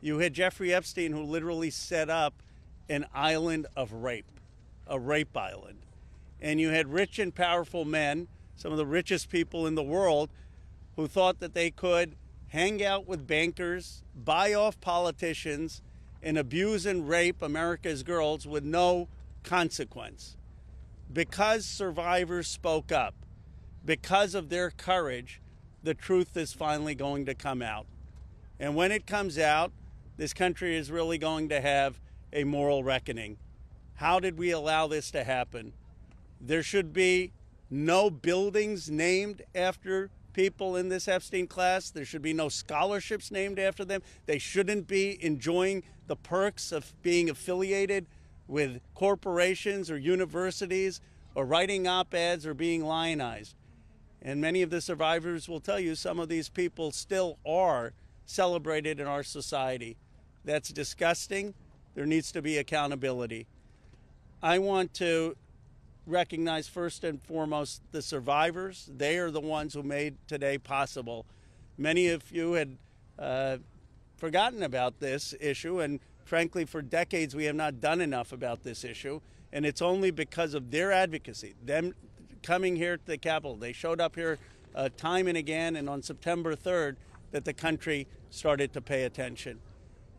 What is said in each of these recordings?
You had Jeffrey Epstein, who literally set up an island of rape, a rape island. And you had rich and powerful men, some of the richest people in the world, who thought that they could hang out with bankers, buy off politicians, and abuse and rape America's girls with no consequence. Because survivors spoke up, because of their courage, the truth is finally going to come out. And when it comes out, this country is really going to have a moral reckoning. How did we allow this to happen? There should be no buildings named after people in this Epstein class. There should be no scholarships named after them. They shouldn't be enjoying the perks of being affiliated with corporations or universities or writing op-eds or being lionized. And many of the survivors will tell you some of these people still are celebrated in our society. That's disgusting. There needs to be accountability. I want to recognize first and foremost the survivors. They are the ones who made today possible. Many of you had forgotten about this issue, and frankly, for decades we have not done enough about this issue, and it's only because of their advocacy, them coming here to the Capitol. They showed up here time and again, and on September 3rd, that the country started to pay attention.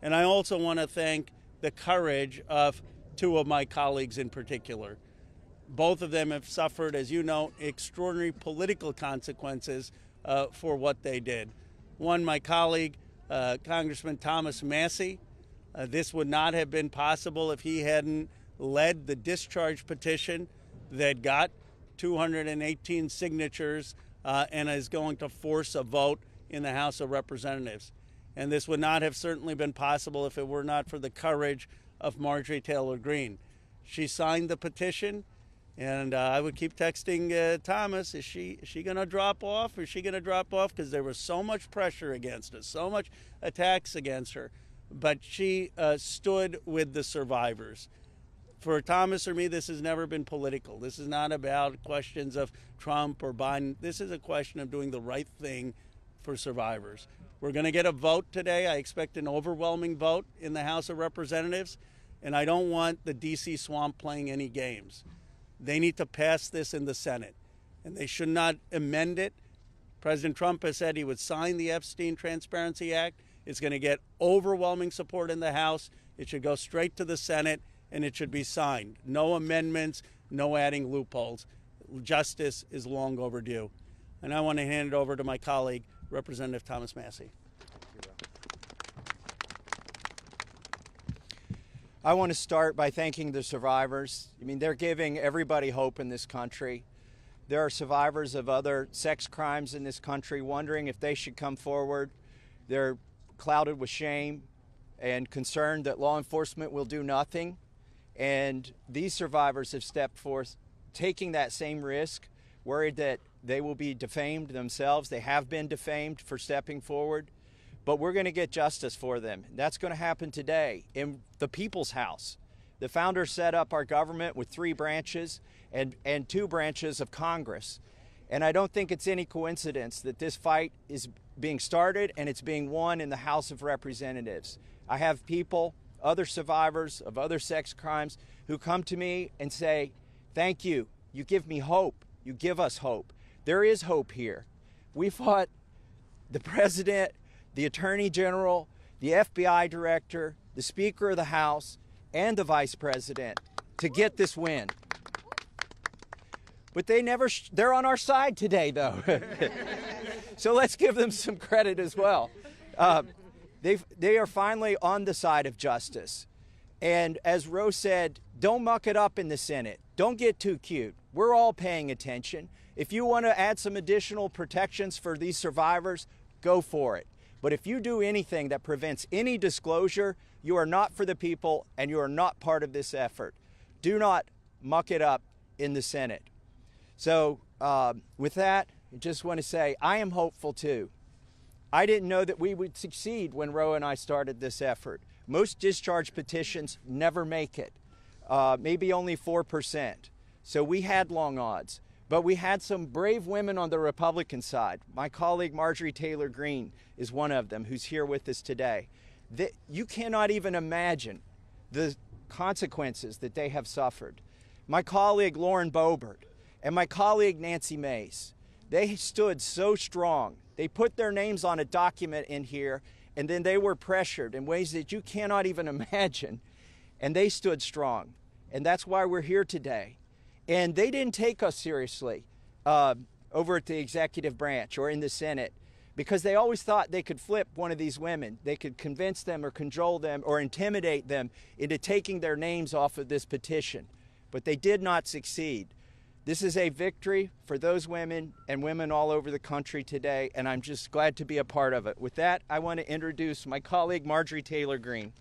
And I also want to thank the courage of two of my colleagues in particular. Both of them have suffered, as you know, extraordinary political consequences for what they did. One, my colleague, Congressman Thomas Massie. This would not have been possible if he hadn't led the discharge petition that got 218 signatures and is going to force a vote in the House of Representatives. And this would not have certainly been possible if it were not for the courage of Marjorie Taylor Greene. She signed the petition, and I would keep texting Thomas, is she going to drop off? Is she going to drop off? Because there was so much pressure against us, so much attacks against her. But she stood with the survivors. For Thomas or me, this has never been political. This is not about questions of Trump or Biden. This is a question of doing the right thing for survivors. We're going to get a vote today. I expect an overwhelming vote in the House of Representatives, and I don't want the D.C. swamp playing any games. They need to pass this in the Senate, and they should not amend it. President Trump has said he would sign the Epstein Transparency Act. It's going to get overwhelming support in the House. It should go straight to the Senate, and it should be signed. No amendments, no adding loopholes. Justice is long overdue. And I want to hand it over to my colleague, Representative Thomas Massie. I want to start by thanking the survivors. I mean, they're giving everybody hope in this country. There are survivors of other sex crimes in this country wondering if they should come forward. They're clouded with shame and concerned that law enforcement will do nothing. And these survivors have stepped forth, taking that same risk, worried that they will be defamed themselves. They have been defamed for stepping forward. But we're going to get justice for them. That's going to happen today in the People's House. The founders set up our government with 3 branches and 2 branches of Congress. And I don't think it's any coincidence that this fight is being started and it's being won in the House of Representatives. I have people, other survivors of other sex crimes, who come to me and say, thank you. You give me hope. You give us hope. There is hope here. We fought the president, the Attorney General, the FBI Director, the Speaker of the House, and the Vice President to get this win. But they're on our side today, though. So let's give them some credit as well. They are finally on the side of justice. And as Rose said, don't muck it up in the Senate. Don't get too cute. We're all paying attention. If you want to add some additional protections for these survivors, go for it. But if you do anything that prevents any disclosure, you are not for the people and you are not part of this effort. Do not muck it up in the Senate. So with that, I just want to say I am hopeful too. I didn't know that we would succeed when Roe and I started this effort. Most discharge petitions never make it, maybe only 4%. So we had long odds. But we had some brave women on the Republican side. My colleague Marjorie Taylor Greene is one of them who's here with us today. You cannot even imagine the consequences that they have suffered. My colleague Lauren Boebert and my colleague Nancy Mace, they stood so strong. They put their names on a document in here, and then they were pressured in ways that you cannot even imagine, and they stood strong. And that's why we're here today. And they didn't take us seriously over at the executive branch or in the Senate, because they always thought they could flip one of these women. They could convince them or cajole them or intimidate them into taking their names off of this petition. But they did not succeed. This is a victory for those women and women all over the country today, and I'm just glad to be a part of it. With that, I want to introduce my colleague, Marjorie Taylor Greene.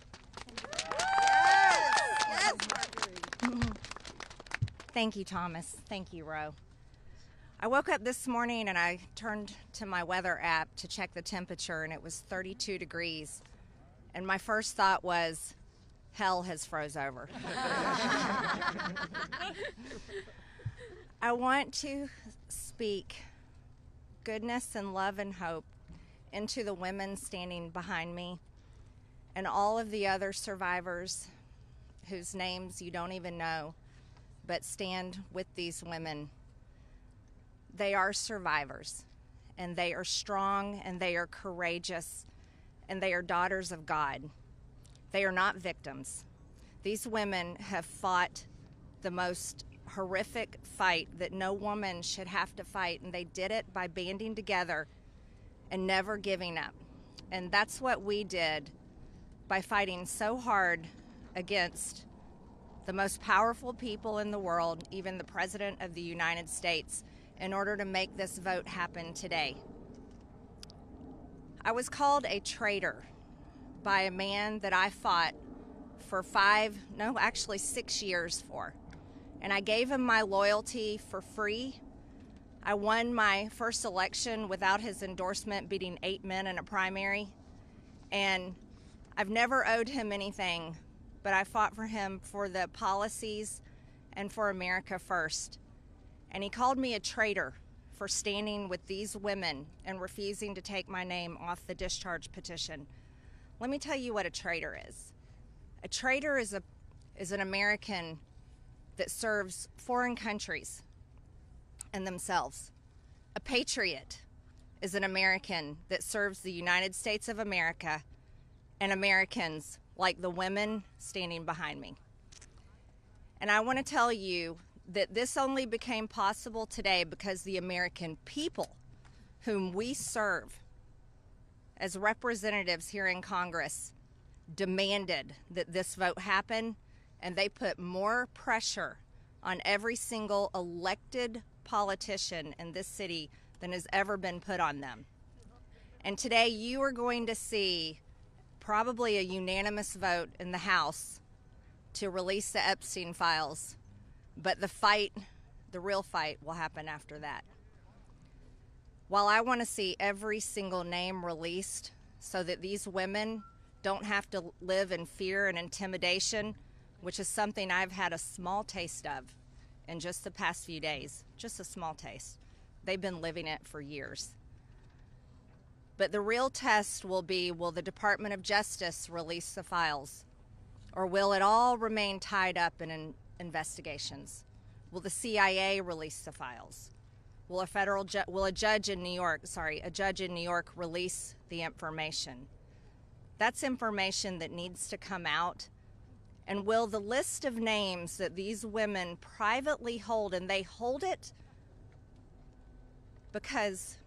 Yes, Marjorie. Thank you, Thomas. Thank you, Ro. I woke up this morning and I turned to my weather app to check the temperature, and it was 32 degrees. And my first thought was, hell has froze over. I want to speak goodness and love and hope into the women standing behind me and all of the other survivors whose names you don't even know, but stand with these women. They are survivors, and they are strong, and they are courageous, and they are daughters of God. They are not victims. These women have fought the most horrific fight that no woman should have to fight, and they did it by banding together and never giving up. And that's what we did by fighting so hard against the most powerful people in the world, even the President of the United States, in order to make this vote happen today. I was called a traitor by a man that I fought for 6 years for. And I gave him my loyalty for free. I won my first election without his endorsement, beating 8 men in a primary. And I've never owed him anything, but I fought for him for the policies and for America first. And he called me a traitor for standing with these women and refusing to take my name off the discharge petition. Let me tell you what a traitor is. A traitor is an American that serves foreign countries and themselves. A patriot is an American that serves the United States of America and Americans like the women standing behind me. And I want to tell you that this only became possible today because the American people, whom we serve as representatives here in Congress, demanded that this vote happen, and they put more pressure on every single elected politician in this city than has ever been put on them. And today you are going to see probably a unanimous vote in the House to release the Epstein files. But the real fight will happen after that. While I want to see every single name released so that these women don't have to live in fear and intimidation, which is something I've had a small taste of in just the past few days, just a small taste. They've been living it for years. But the real test will be, will the Department of Justice release the files? Or will it all remain tied up in investigations? Will the CIA release the files? Will a judge in New York release the information? That's information that needs to come out. And will the list of names that these women privately hold, and they hold it because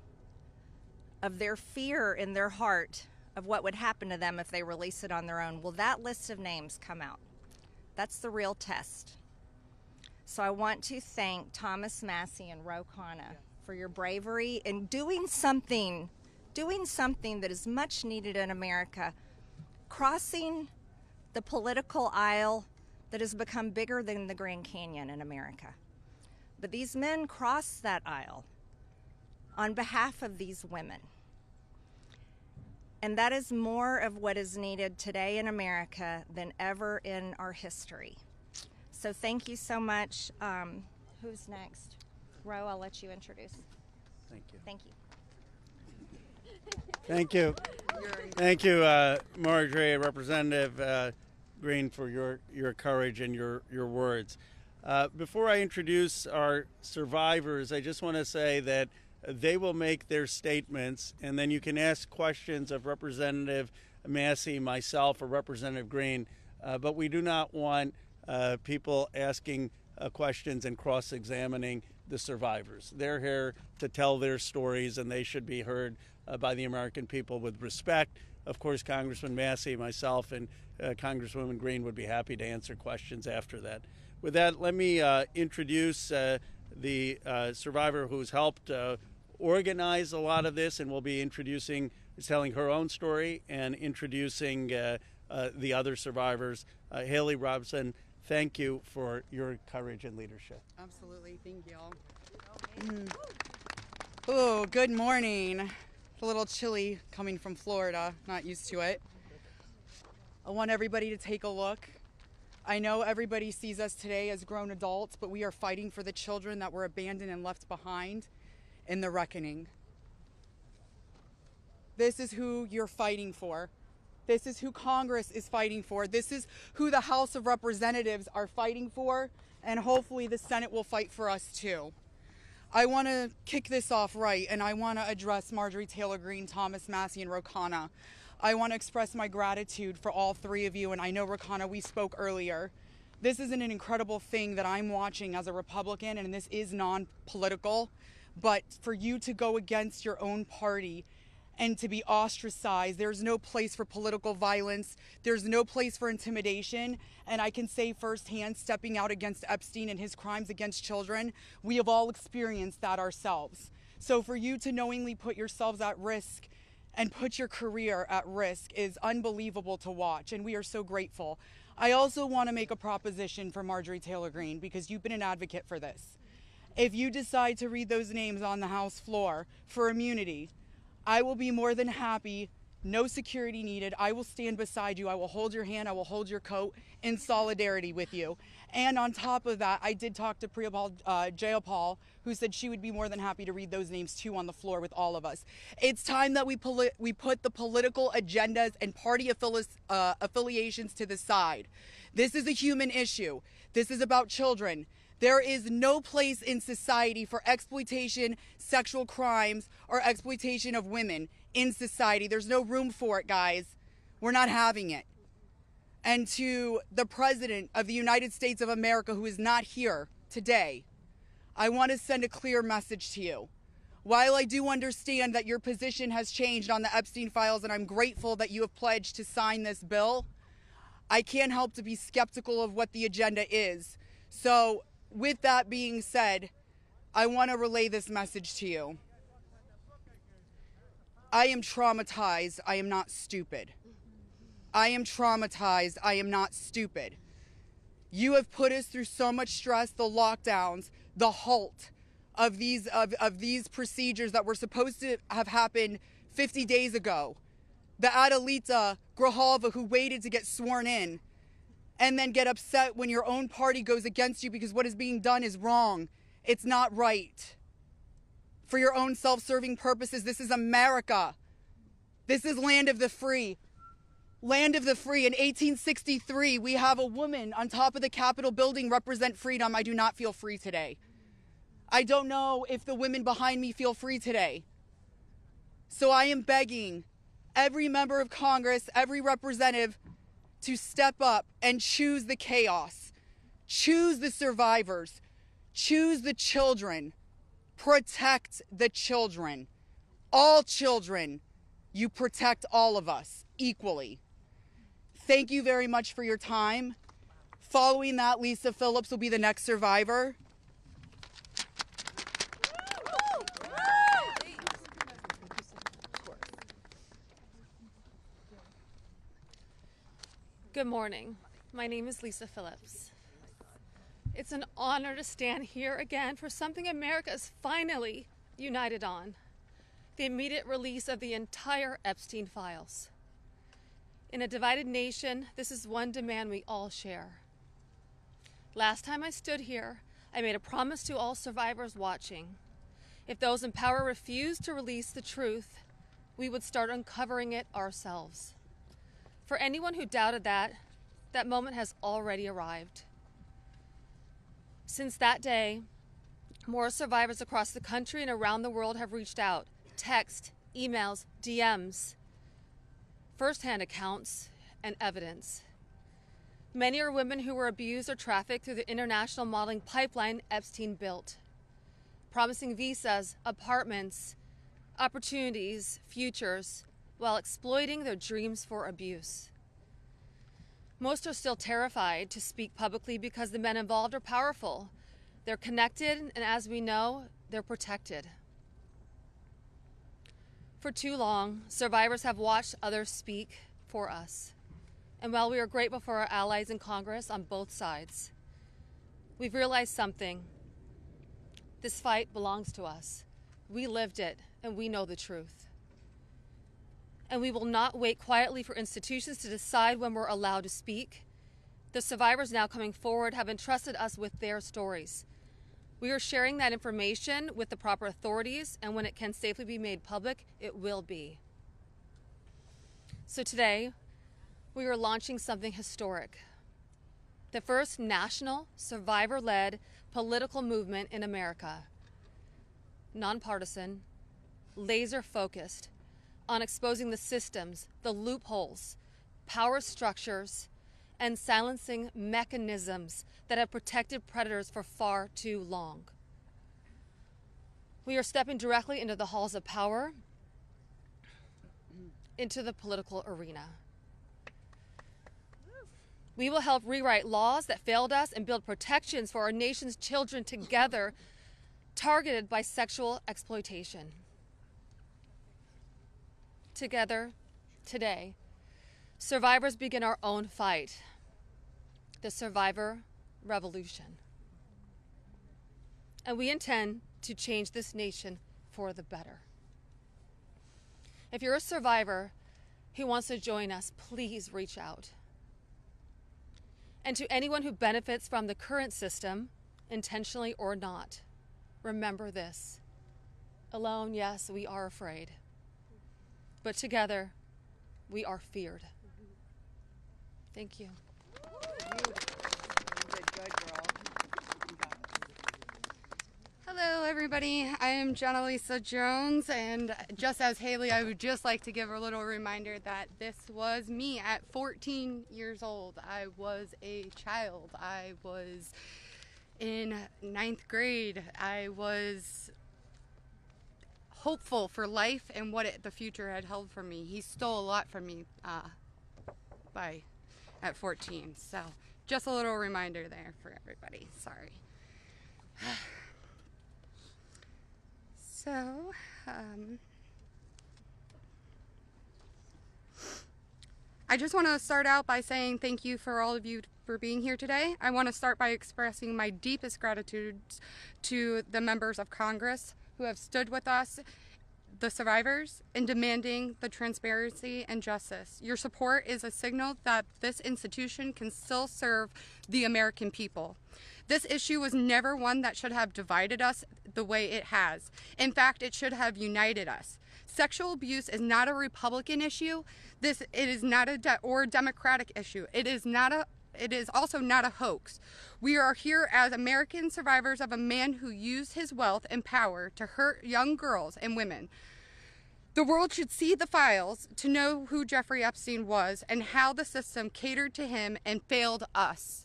of their fear in their heart of what would happen to them if they release it on their own, will that list of names come out? That's the real test. So I want to thank Thomas Massie and Khanna for your bravery in doing something that is much needed in America, crossing the political aisle that has become bigger than the Grand Canyon in America. But these men crossed that aisle on behalf of these women. And that is more of what is needed today in America than ever in our history. So thank you so much. Who's next? Ro, I'll let you introduce. Thank you. Thank you. Thank you. Thank you, Marjorie, Representative Greene, for your courage and your words. Before I introduce our survivors, I just want to say that they will make their statements, and then you can ask questions of Representative Massie, myself, or Representative Greene, but we do not want people asking questions and cross-examining the survivors. They're here to tell their stories, and they should be heard by the American people with respect. Of course, Congressman Massie, myself, and Congresswoman Greene would be happy to answer questions after that. With that, let me introduce the survivor who's helped organize a lot of this, and will be telling her own story and introducing the other survivors. Haley Robson, thank you for your courage and leadership. Absolutely, thank y'all. Oh, good morning. It's a little chilly coming from Florida, not used to it. I want everybody to take a look. I know everybody sees us today as grown adults, but we are fighting for the children that were abandoned and left behind in the reckoning. This is who you're fighting for. This is who Congress is fighting for. This is who the House of Representatives are fighting for, and hopefully the Senate will fight for us too. I want to kick this off right, and I want to address Marjorie Taylor Greene, Thomas Massie, and Khanna. I want to express my gratitude for all three of you, and I know, Khanna, we spoke earlier. This is an incredible thing that I'm watching as a Republican, and this is non-political, but for you to go against your own party and to be ostracized, there's no place for political violence, there's no place for intimidation, and I can say firsthand, stepping out against Epstein and his crimes against children, we have all experienced that ourselves. So for you to knowingly put yourselves at risk and put your career at risk is unbelievable to watch, and we are so grateful. I also want to make a proposition for Marjorie Taylor Greene, because you've been an advocate for this. If you decide to read those names on the House floor for immunity, I will be more than happy, no security needed. I will stand beside you. I will hold your hand. I will hold your coat in solidarity with you. And on top of that, I did talk to Jayapal, who said she would be more than happy to read those names too on the floor with all of us. It's time that we put the political agendas and party affiliations to the side. This is a human issue. This is about children. There is no place in society for exploitation, sexual crimes, or exploitation of women in society. There's no room for it, guys. We're not having it. And to the President of the United States of America, who is not here today, I want to send a clear message to you. While I do understand that your position has changed on the Epstein files, and I'm grateful that you have pledged to sign this bill, I can't help to be skeptical of what the agenda is. So, with that being said, I want to relay this message to you. I am traumatized. I am not stupid. I am traumatized. I am not stupid. You have put us through so much stress, the lockdowns, the halt of these procedures that were supposed to have happened 50 days ago. The Adelita Grijalva who waited to get sworn in, and then get upset when your own party goes against you because what is being done is wrong. It's not right. For your own self-serving purposes, this is America. This is land of the free. Land of the free. In 1863, we have a woman on top of the Capitol building represent freedom. I do not feel free today. I don't know if the women behind me feel free today. So I am begging every member of Congress, every representative, to step up and choose the chaos, choose the survivors, choose the children, protect the children, all children. You protect all of us equally. Thank you very much for your time. Following that, Lisa Phillips will be the next survivor. Good morning. My name is Lisa Phillips. It's an honor to stand here again for something America is finally united on: the immediate release of the entire Epstein files. In a divided nation, this is one demand we all share. Last time I stood here, I made a promise to all survivors watching. If those in power refuse to release the truth, we would start uncovering it ourselves. For anyone who doubted that, that moment has already arrived. Since that day, more survivors across the country and around the world have reached out. Text, emails, DMs, firsthand accounts, and evidence. Many are women who were abused or trafficked through the international modeling pipeline Epstein built, promising visas, apartments, opportunities, futures, while exploiting their dreams for abuse. Most are still terrified to speak publicly because the men involved are powerful. They're connected, and as we know, they're protected. For too long, survivors have watched others speak for us. And while we are grateful for our allies in Congress on both sides, we've realized something. This fight belongs to us. We lived it, and we know the truth. And we will not wait quietly for institutions to decide when we're allowed to speak. The survivors now coming forward have entrusted us with their stories. We are sharing that information with the proper authorities, and when it can safely be made public, it will be. So today, we are launching something historic. The first national, survivor-led political movement in America. Nonpartisan, laser-focused on exposing the systems, the loopholes, power structures, and silencing mechanisms that have protected predators for far too long. We are stepping directly into the halls of power, into the political arena. We will help rewrite laws that failed us and build protections for our nation's children together, targeted by sexual exploitation. Together, today, survivors begin our own fight, the survivor revolution. And we intend to change this nation for the better. If you're a survivor who wants to join us, please reach out. And to anyone who benefits from the current system, intentionally or not, remember this. Alone, yes, we are afraid. But together, we are feared. Thank you. Hello, everybody. I am Jenna Lisa Jones, and just as Haley, I would just like to give a little reminder that this was me at 14 years old. I was a child. I was in 9th grade. I was hopeful for life and what the future had held for me. He stole a lot from me at 14. So just a little reminder there for everybody. Sorry. So, I just want to start out by saying thank you for all of you for being here today. I want to start by expressing my deepest gratitude to the members of Congress who have stood with us, the survivors, in demanding the transparency and justice. Your support is a signal that this institution can still serve the American people. This issue was never one that should have divided us the way it has. In fact, it should have united us. Sexual abuse is not a Republican issue. It is not a Democratic issue. It is also not a hoax. We are here as American survivors of a man who used his wealth and power to hurt young girls and women. The world should see the files to know who Jeffrey Epstein was and how the system catered to him and failed us.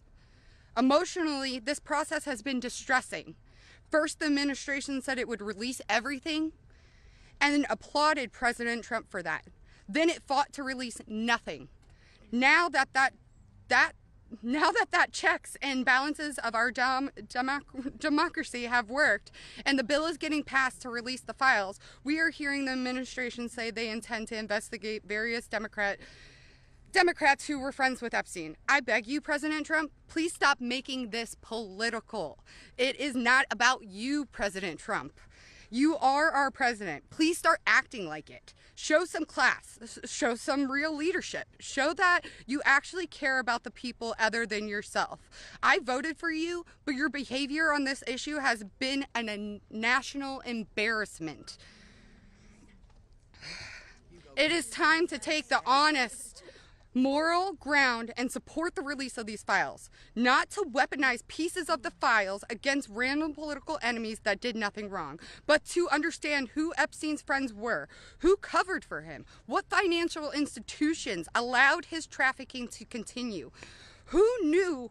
Emotionally, this process has been distressing. First, the administration said it would release everything and applauded President Trump for that. Then it fought to release nothing. Now that checks and balances of our democracy have worked and the bill is getting passed to release the files, we are hearing the administration say they intend to investigate various Democrats who were friends with Epstein. I beg you, President Trump, please stop making this political. It is not about you, President Trump. You are our president. Please start acting like it. Show some class. Show some real leadership. Show that you actually care about the people other than yourself. I voted for you, but your behavior on this issue has been a national embarrassment. It is time to take the honest, moral ground and support the release of these files, not to weaponize pieces of the files against random political enemies that did nothing wrong, but to understand who Epstein's friends were, who covered for him, what financial institutions allowed his trafficking to continue, who knew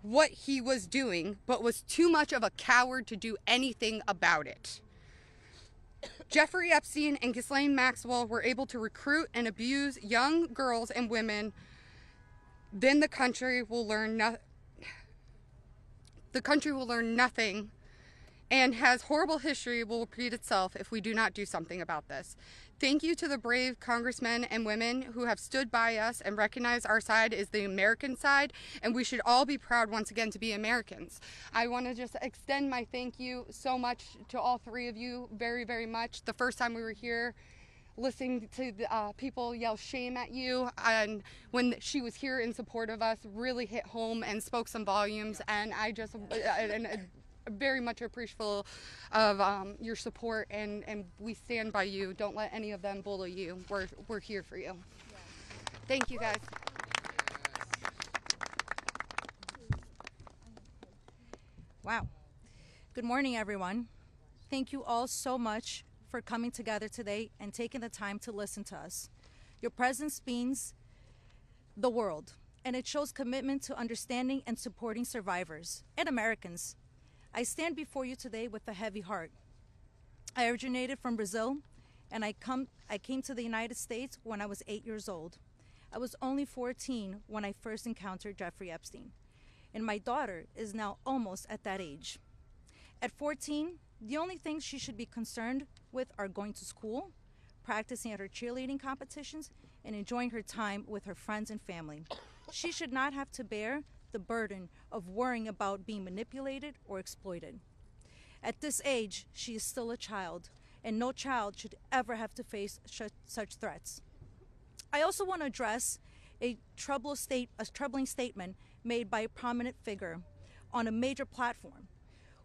what he was doing but was too much of a coward to do anything about it. Jeffrey Epstein and Ghislaine Maxwell were able to recruit and abuse young girls and women. Then the country will learn nothing, and has horrible history will repeat itself if we do not do something about this. Thank you to the brave congressmen and women who have stood by us and recognized our side is the American side, and we should all be proud once again to be Americans. I want to just extend my thank you so much to all three of you, very, very much. The first time we were here, listening to the, people yell shame at you, and when she was here in support of us, really hit home and spoke some volumes, and I just very much appreciative of your support, and we stand by you. Don't let any of them bully you. We're here for you. Thank you, guys. Wow. Good morning, everyone. Thank you all so much for coming together today and taking the time to listen to us. Your presence means the world, and it shows commitment to understanding and supporting survivors and Americans. I stand before you today with a heavy heart. I originated from Brazil, and I came to the United States when I was 8 years old. I was only 14 when I first encountered Jeffrey Epstein, and my daughter is now almost at that age. At 14, the only things she should be concerned with are going to school, practicing at her cheerleading competitions, and enjoying her time with her friends and family. She should not have to bear the burden of worrying about being manipulated or exploited. At this age, she is still a child, and no child should ever have to face such threats. I also want to address a troubling statement made by a prominent figure on a major platform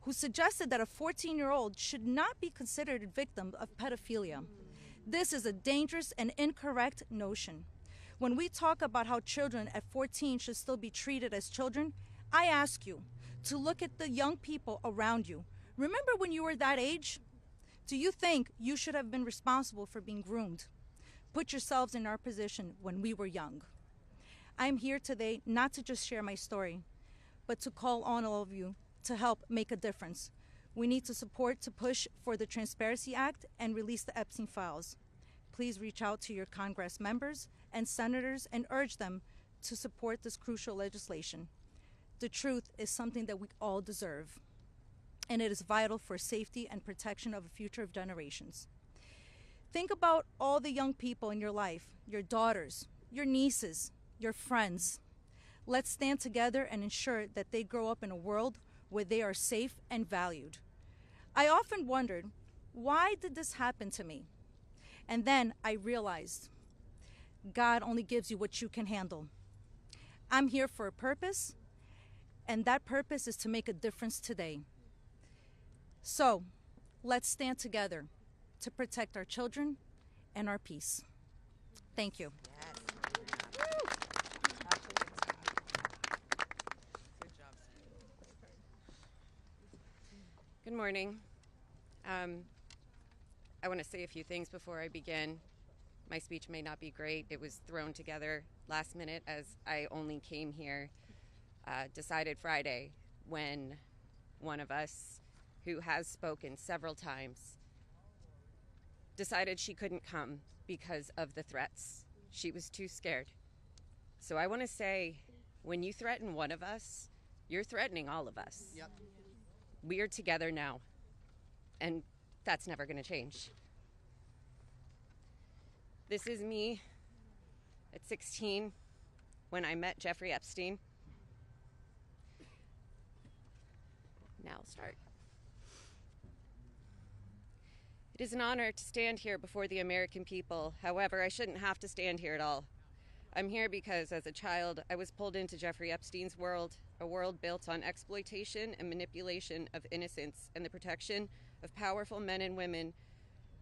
who suggested that a 14-year-old should not be considered a victim of pedophilia. This is a dangerous and incorrect notion. When we talk about how children at 14 should still be treated as children, I ask you to look at the young people around you. Remember when you were that age? Do you think you should have been responsible for being groomed? Put yourselves in our position when we were young. I'm here today not to just share my story, but to call on all of you to help make a difference. We need to support to push for the Transparency Act and release the Epstein files. Please reach out to your Congress members and senators and urge them to support this crucial legislation. The truth is something that we all deserve, and it is vital for safety and protection of the future of generations. Think about all the young people in your life, your daughters, your nieces, your friends. Let's stand together and ensure that they grow up in a world where they are safe and valued. I often wondered, why did this happen to me? And then I realized, God only gives you what you can handle. I'm here for a purpose, and that purpose is to make a difference today. So, let's stand together to protect our children and our peace. Thank you. Good morning. I want to say a few things before I begin. My speech may not be great. It was thrown together last minute as I only came here, decided Friday, when one of us, who has spoken several times, decided she couldn't come because of the threats. She was too scared. So I want to say, when you threaten one of us, you're threatening all of us. Yep. We are together now, and that's never going to change. This is me at 16 when I met Jeffrey Epstein. Now I'll start. It is an honor to stand here before the American people. However, I shouldn't have to stand here at all. I'm here because as a child, I was pulled into Jeffrey Epstein's world, a world built on exploitation and manipulation of innocence and the protection of powerful men and women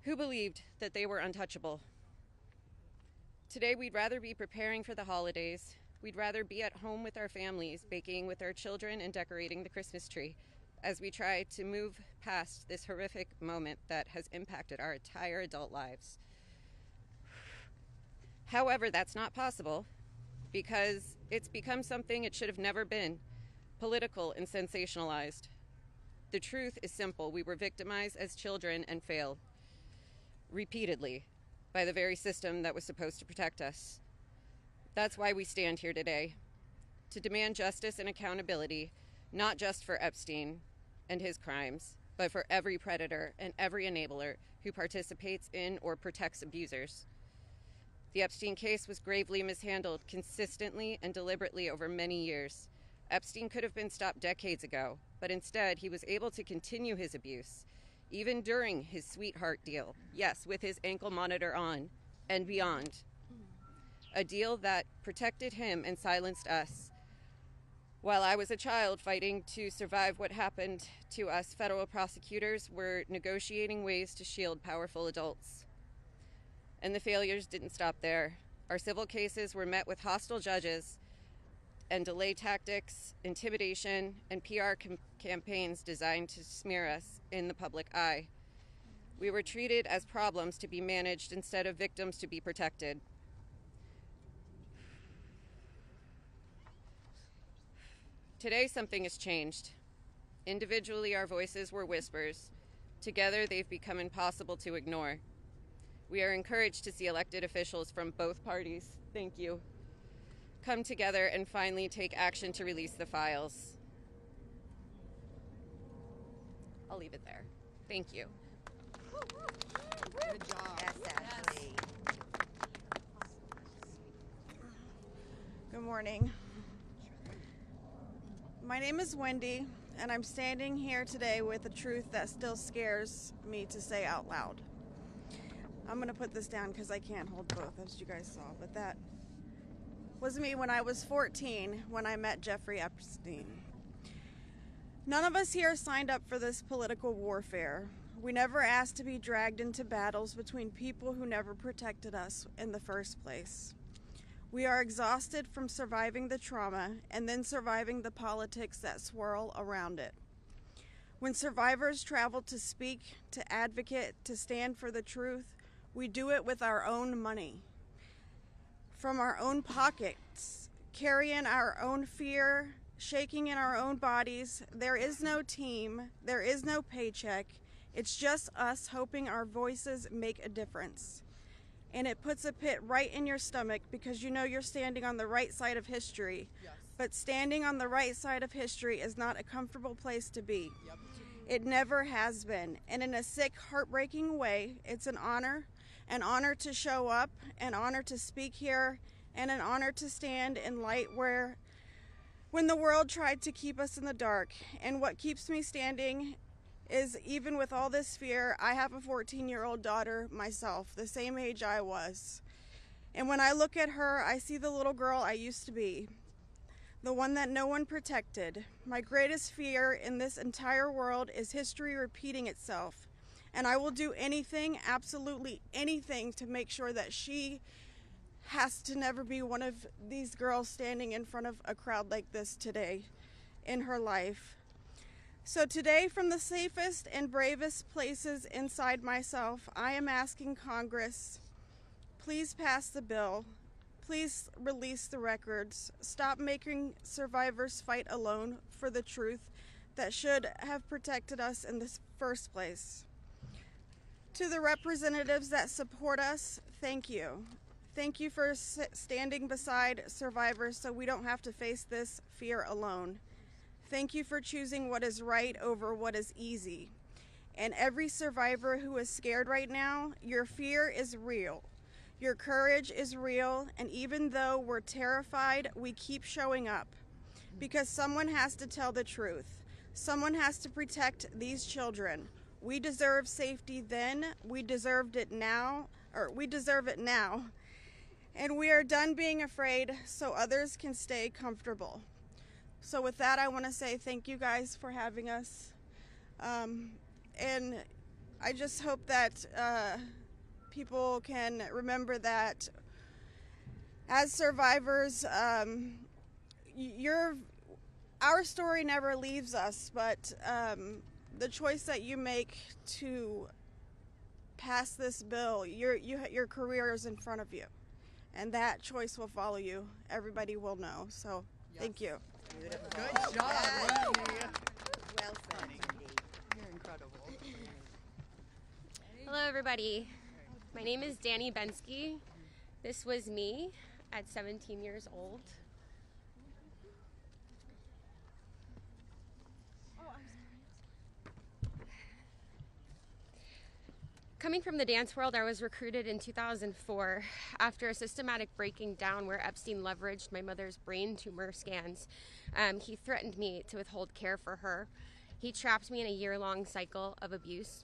who believed that they were untouchable. Today, we'd rather be preparing for the holidays. We'd rather be at home with our families, baking with our children and decorating the Christmas tree as we try to move past this horrific moment that has impacted our entire adult lives. However, that's not possible because it's become something it should have never been, political and sensationalized. The truth is simple. We were victimized as children and failed repeatedly by the very system that was supposed to protect us. That's why we stand here today, to demand justice and accountability, not just for Epstein and his crimes, but for every predator and every enabler who participates in or protects abusers. The Epstein case was gravely mishandled consistently and deliberately over many years. Epstein could have been stopped decades ago, but instead he was able to continue his abuse, even during his sweetheart deal, yes, with his ankle monitor on and beyond. A deal that protected him and silenced us. While I was a child fighting to survive what happened to us, federal prosecutors were negotiating ways to shield powerful adults. And the failures didn't stop there. Our civil cases were met with hostile judges and delay tactics, intimidation, and PR campaigns designed to smear us in the public eye. We were treated as problems to be managed instead of victims to be protected. Today, something has changed. Individually, our voices were whispers. Together, they've become impossible to ignore. We are encouraged to see elected officials from both parties, thank you, come together and finally take action to release the files. I'll leave it there. Thank you. Good job. Yes, Ashley. Good morning. My name is Wendy, and I'm standing here today with a truth that still scares me to say out loud. I'm going to put this down because I can't hold both, as you guys saw, but that was me when I was 14 when I met Jeffrey Epstein. None of us here signed up for this political warfare. We never asked to be dragged into battles between people who never protected us in the first place. We are exhausted from surviving the trauma and then surviving the politics that swirl around it. When survivors travel to speak, to advocate, to stand for the truth, we do it with our own money, from our own pockets, carrying our own fear, shaking in our own bodies. There is no team, there is no paycheck. It's just us hoping our voices make a difference. And it puts a pit right in your stomach because you know you're standing on the right side of history. Yes. But standing on the right side of history is not a comfortable place to be. Yep. It never has been. And in a sick, heartbreaking way, it's an honor to show up, an honor to speak here, and an honor to stand in light when the world tried to keep us in the dark. And what keeps me standing is, even with all this fear, I have a 14-year-old daughter myself, the same age I was. And when I look at her, I see the little girl I used to be, the one that no one protected. My greatest fear in this entire world is history repeating itself. And I will do anything, absolutely anything, to make sure that she has to never be one of these girls standing in front of a crowd like this today in her life. So today, from the safest and bravest places inside myself, I am asking Congress, please pass the bill. Please release the records. Stop making survivors fight alone for the truth that should have protected us in the first place. To the representatives that support us, thank you. Thank you for standing beside survivors so we don't have to face this fear alone. Thank you for choosing what is right over what is easy. And every survivor who is scared right now, your fear is real. Your courage is real, and even though we're terrified, we keep showing up. Because someone has to tell the truth. Someone has to protect these children. We deserve safety then, we deserve it now. And we are done being afraid so others can stay comfortable. So with that, I want to say thank you guys for having us. And I just hope that people can remember that as survivors, our story never leaves us, but the choice that you make to pass this bill, your career is in front of you, and that choice will follow you. Everybody will know. So, thank you. Good job. Well said. You're incredible. Hello, everybody. My name is Danny Bensky. This was me at 17 years old. Coming from the dance world, I was recruited in 2004 after a systematic breaking down where Epstein leveraged my mother's brain tumor scans. He threatened me to withhold care for her. He trapped me in a year-long cycle of abuse.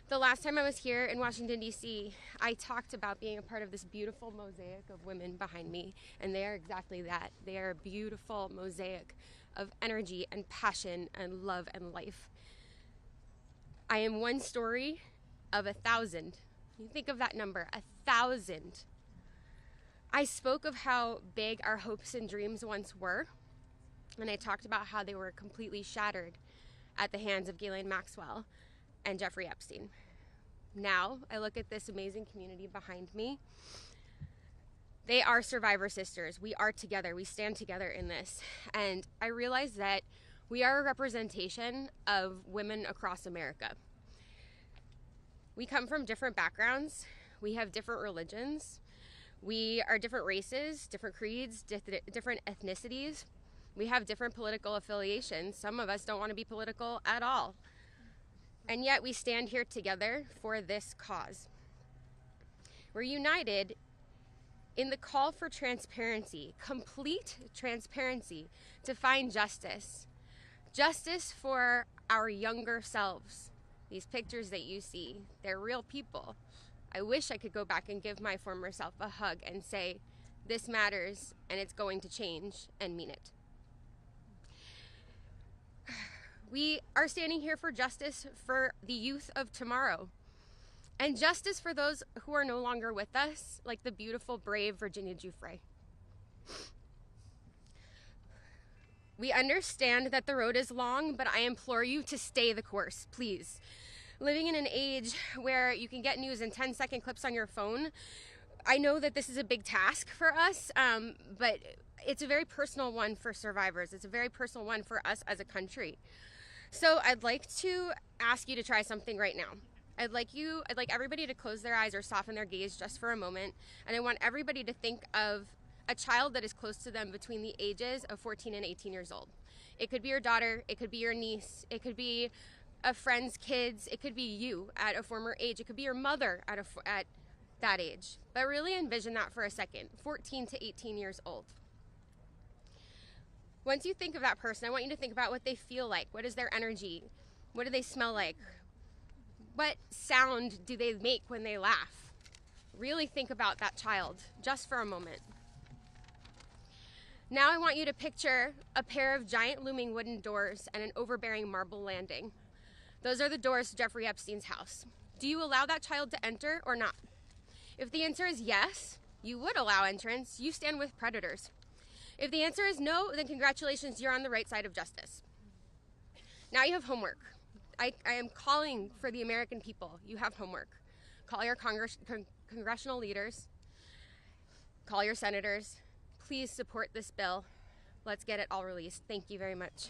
The last time I was here in Washington, D.C., I talked about being a part of this beautiful mosaic of women behind me, and they are exactly that. They are a beautiful mosaic of energy and passion and love and life. I am one story of 1,000. You think of that number, 1,000. I spoke of how big our hopes and dreams once were, and I talked about how they were completely shattered at the hands of Ghislaine Maxwell and Jeffrey Epstein. Now, I look at this amazing community behind me. They are survivor sisters. We are together. We stand together in this. And I realize that we are a representation of women across America. We come from different backgrounds. We have different religions. We are different races, different creeds, different ethnicities. We have different political affiliations. Some of us don't want to be political at all. And yet we stand here together for this cause. We're united in the call for transparency, complete transparency, to find justice. Justice for our younger selves. These pictures that you see, they're real people. I wish I could go back and give my former self a hug and say, this matters and it's going to change, and mean it. We are standing here for justice for the youth of tomorrow, and justice for those who are no longer with us, like the beautiful, brave Virginia Giuffre. We understand that the road is long, but I implore you to stay the course, please. Living in an age where you can get news in 10-second clips on your phone, I know that this is a big task for us, but it's a very personal one for survivors. It's a very personal one for us as a country. So I'd like to ask you to try something right now. I'd like everybody to close their eyes or soften their gaze just for a moment. And I want everybody to think of a child that is close to them between the ages of 14 and 18 years old. It could be your daughter, it could be your niece, it could be a friend's kids, it could be you at a former age, it could be your mother at that age. But really envision that for a second, 14 to 18 years old. Once you think of that person, I want you to think about what they feel like. What is their energy? What do they smell like? What sound do they make when they laugh? Really think about that child just for a moment. Now I want you to picture a pair of giant looming wooden doors and an overbearing marble landing. Those are the doors to Jeffrey Epstein's house. Do you allow that child to enter or not? If the answer is yes, you would allow entrance. You stand with predators. If the answer is no, then congratulations, you're on the right side of justice. Now you have homework. I am calling for the American people. You have homework. Call your congressional leaders. Call your senators. Please support this bill. Let's get it all released. Thank you very much.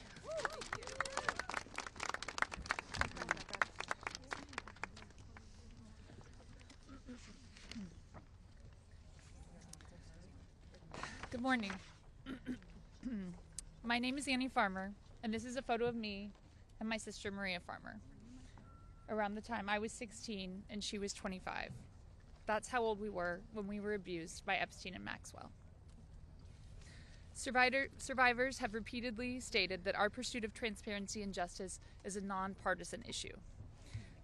Good morning. My name is Annie Farmer, and this is a photo of me and my sister Maria Farmer. Around the time I was 16 and she was 25. That's how old we were when we were abused by Epstein and Maxwell. Survivors have repeatedly stated that our pursuit of transparency and justice is a nonpartisan issue.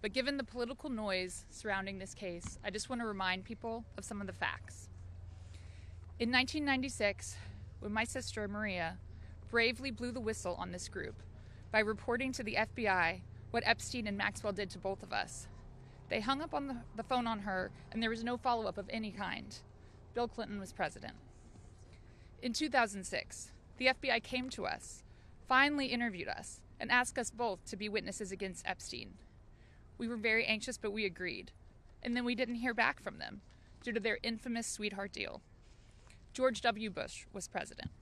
But given the political noise surrounding this case, I just want to remind people of some of the facts. In 1996, when my sister Maria bravely blew the whistle on this group by reporting to the FBI what Epstein and Maxwell did to both of us, they hung up on the phone on her, and there was no follow-up of any kind. Bill Clinton was president. In 2006, the FBI came to us, finally interviewed us, and asked us both to be witnesses against Epstein. We were very anxious, but we agreed. And then we didn't hear back from them due to their infamous sweetheart deal. George W. Bush was president.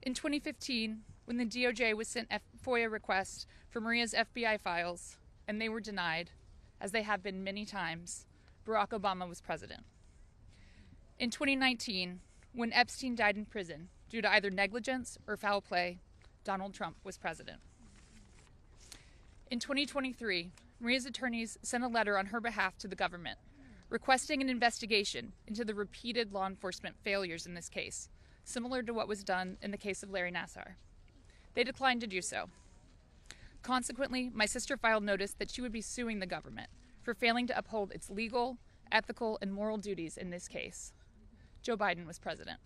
In 2015, when the DOJ was sent FOIA requests for Maria's FBI files, and they were denied, as they have been many times, Barack Obama was president. In 2019, when Epstein died in prison due to either negligence or foul play, Donald Trump was president. In 2023, Maria's attorneys sent a letter on her behalf to the government, requesting an investigation into the repeated law enforcement failures in this case, similar to what was done in the case of Larry Nassar. They declined to do so. Consequently, my sister filed notice that she would be suing the government for failing to uphold its legal, ethical, and moral duties in this case. Joe Biden was president.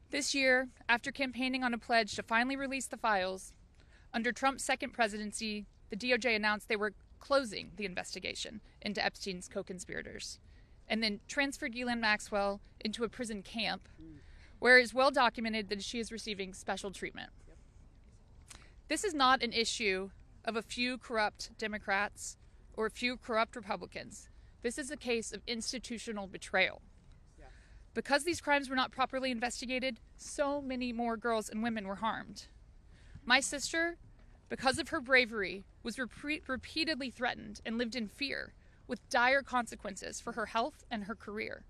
This year, after campaigning on a pledge to finally release the files, under Trump's second presidency, the DOJ announced they were closing the investigation into Epstein's co-conspirators, and then transferred Ghislaine Maxwell into a prison camp, where it is well documented that she is receiving special treatment. This is not an issue of a few corrupt Democrats or a few corrupt Republicans. This is a case of institutional betrayal. Because these crimes were not properly investigated, so many more girls and women were harmed. My sister, because of her bravery, was repeatedly threatened and lived in fear, with dire consequences for her health and her career.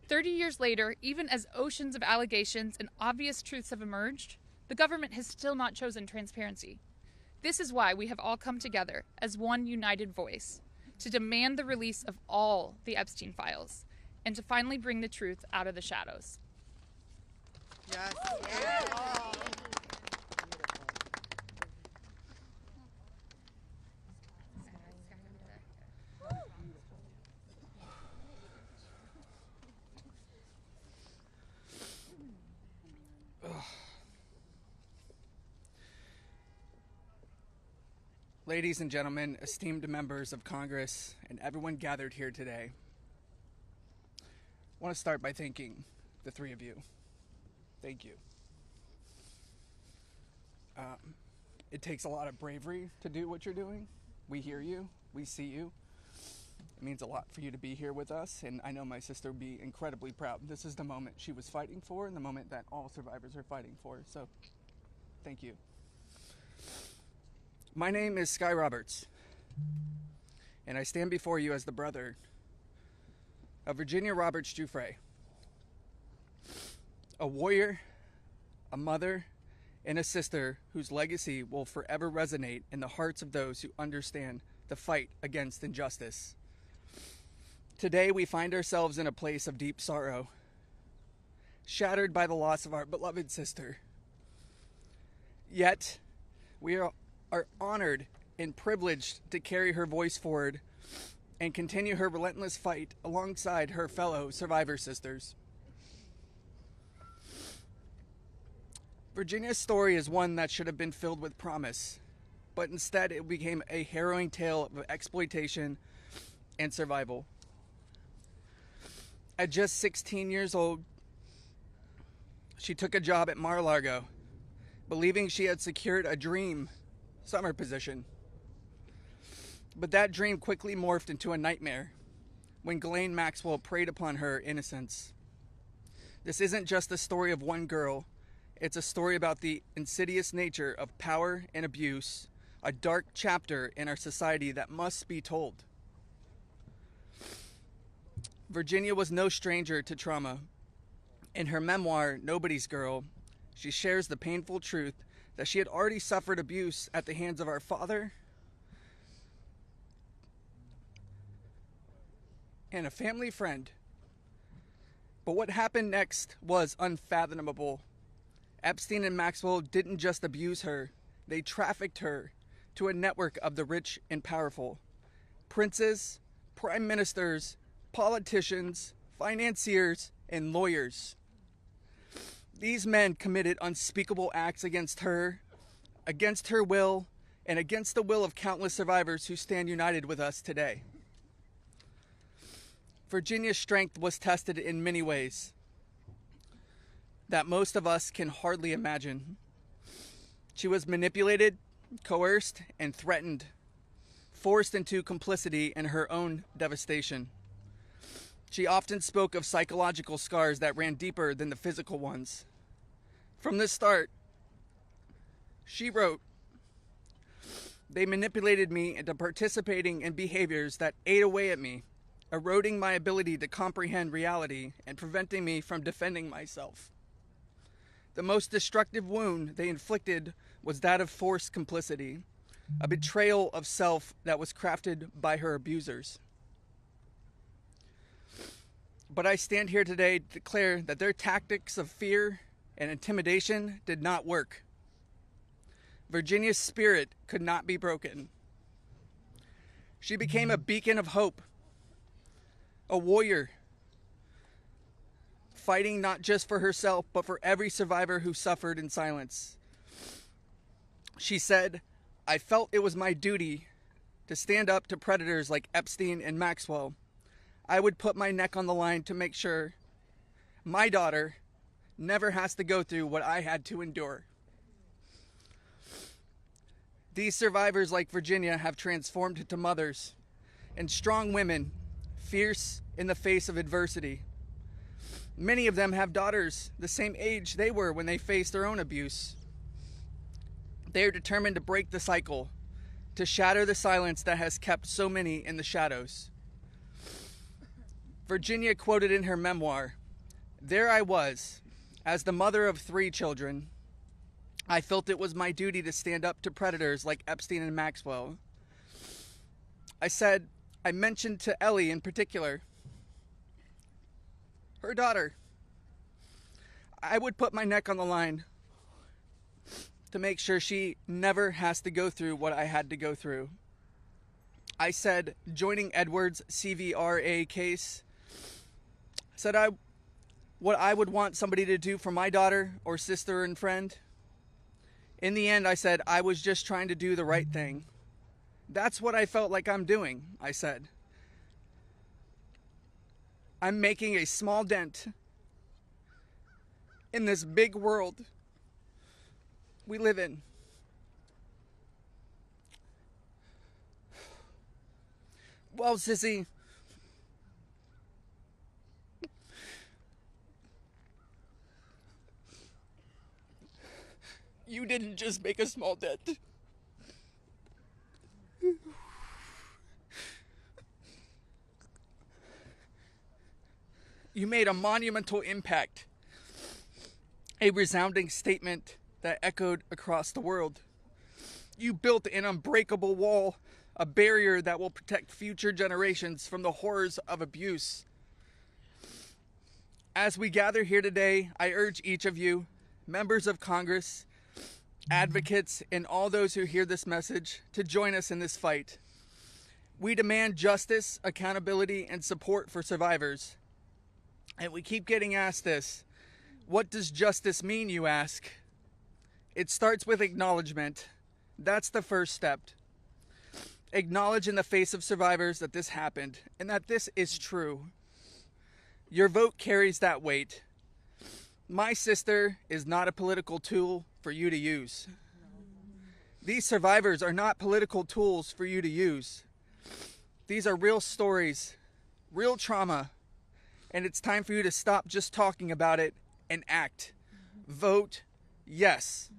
30 years later, even as oceans of allegations and obvious truths have emerged, the government has still not chosen transparency. This is why we have all come together as one united voice to demand the release of all the Epstein files and to finally bring the truth out of the shadows. Yes. Yes. Ladies and gentlemen, esteemed members of Congress, and everyone gathered here today, I want to start by thanking the three of you. Thank you. It takes a lot of bravery to do what you're doing. We hear you. We see you. It means a lot for you to be here with us, and I know my sister would be incredibly proud. This is the moment she was fighting for and the moment that all survivors are fighting for, so thank you. My name is Sky Roberts, and I stand before you as the brother of Virginia Roberts Giuffre, a warrior, a mother, and a sister whose legacy will forever resonate in the hearts of those who understand the fight against injustice. Today we find ourselves in a place of deep sorrow, shattered by the loss of our beloved sister. Yet, we are honored and privileged to carry her voice forward and continue her relentless fight alongside her fellow survivor sisters. Virginia's story is one that should have been filled with promise, but instead it became a harrowing tale of exploitation and survival. At just 16 years old, she took a job at Mar-a-Lago, believing she had secured a dream summer position. But that dream quickly morphed into a nightmare when Ghislaine Maxwell preyed upon her innocence. This isn't just the story of one girl. It's a story about the insidious nature of power and abuse, a dark chapter in our society that must be told. Virginia was no stranger to trauma. In her memoir, Nobody's Girl, she shares the painful truth that she had already suffered abuse at the hands of our father and a family friend. But what happened next was unfathomable. Epstein and Maxwell didn't just abuse her, they trafficked her to a network of the rich and powerful. Princes, prime ministers, politicians, financiers, and lawyers. These men committed unspeakable acts against her will, and against the will of countless survivors who stand united with us today. Virginia's strength was tested in many ways that most of us can hardly imagine. She was manipulated, coerced, and threatened, forced into complicity in her own devastation. She often spoke of psychological scars that ran deeper than the physical ones. From the start, she wrote, "They manipulated me into participating in behaviors that ate away at me, eroding my ability to comprehend reality and preventing me from defending myself. The most destructive wound they inflicted was that of forced complicity, a betrayal of self that was crafted by her abusers. But I stand here today to declare that their tactics of fear and intimidation did not work. Virginia's spirit could not be broken. She became a beacon of hope, a warrior, fighting not just for herself, but for every survivor who suffered in silence. She said, I felt it was my duty to stand up to predators like Epstein and Maxwell. I would put my neck on the line to make sure my daughter never has to go through what I had to endure. These survivors like Virginia have transformed into mothers and strong women, fierce in the face of adversity. Many of them have daughters the same age they were when they faced their own abuse. They are determined to break the cycle, to shatter the silence that has kept so many in the shadows. Virginia quoted in her memoir, "There I was, as the mother of 3 children. I felt it was my duty to stand up to predators like Epstein and Maxwell. I mentioned to Ellie in particular, her daughter, I would put my neck on the line to make sure she never has to go through what I had to go through. I said, joining Edward's CVRA case, what I would want somebody to do for my daughter or sister and friend. In the end, I said, I was just trying to do the right thing. That's what I felt like I'm doing," I said. "I'm making a small dent in this big world we live in." Well, sissy, you didn't just make a small dent. You made a monumental impact, a resounding statement that echoed across the world. You built an unbreakable wall, a barrier that will protect future generations from the horrors of abuse. As we gather here today, I urge each of you, members of Congress, advocates, and all those who hear this message, to join us in this fight. We demand justice, accountability, and support for survivors. And we keep getting asked this. What does justice mean, you ask? It starts with acknowledgement. That's the first step. Acknowledge in the face of survivors that this happened and that this is true. Your vote carries that weight. My sister is not a political tool for you to use. These survivors are not political tools for you to use. These are real stories, real trauma, and it's time for you to stop just talking about it and act. Vote yes.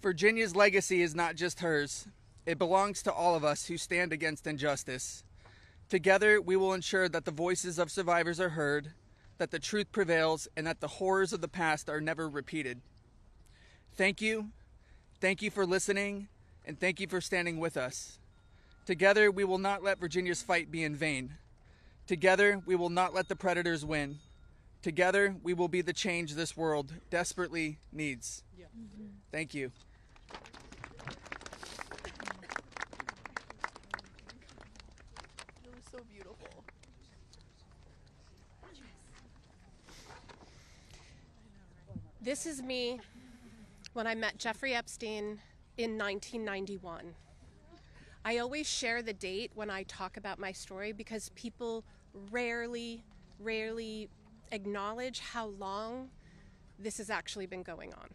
Virginia's legacy is not just hers. It belongs to all of us who stand against injustice. Together, we will ensure that the voices of survivors are heard, that the truth prevails, and that the horrors of the past are never repeated. Thank you. Thank you for listening, and thank you for standing with us. Together, we will not let Virginia's fight be in vain. Together, we will not let the predators win. Together, we will be the change this world desperately needs. Thank you. It was so beautiful. This is me when I met Jeffrey Epstein in 1991. I always share the date when I talk about my story because people rarely acknowledge how long this has actually been going on.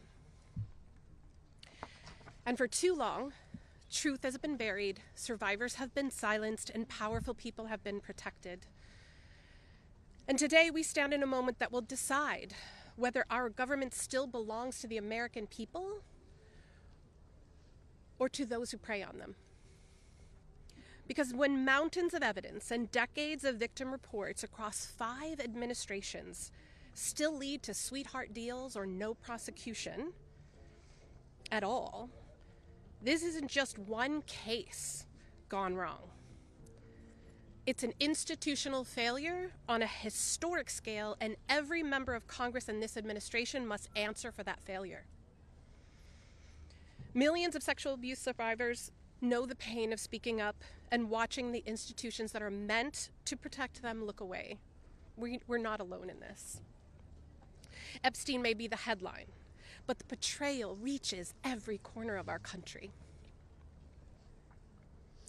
And for too long, truth has been buried, survivors have been silenced, and powerful people have been protected. And today we stand in a moment that will decide whether our government still belongs to the American people or to those who prey on them. Because when mountains of evidence and decades of victim reports across 5 administrations still lead to sweetheart deals or no prosecution at all, this isn't just one case gone wrong. It's an institutional failure on a historic scale, and every member of Congress in this administration must answer for that failure. Millions of sexual abuse survivors know the pain of speaking up and watching the institutions that are meant to protect them look away. We're not alone in this. Epstein may be the headline, but the betrayal reaches every corner of our country.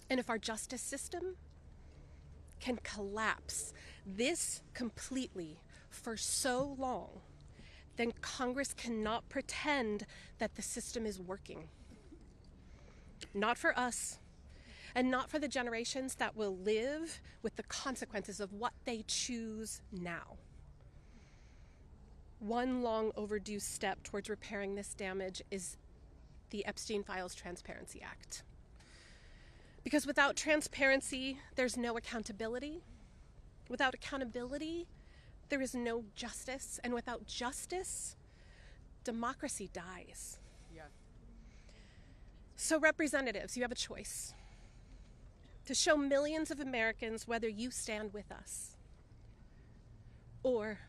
And if our justice system can collapse this completely for so long, then Congress cannot pretend that the system is working. Not for us, and not for the generations that will live with the consequences of what they choose now. One long overdue step towards repairing this damage is the Epstein Files Transparency Act. Because without transparency, there's no accountability. Without accountability, there is no justice. And without justice, democracy dies. Yeah. So representatives, you have a choice to show millions of Americans whether you stand with us or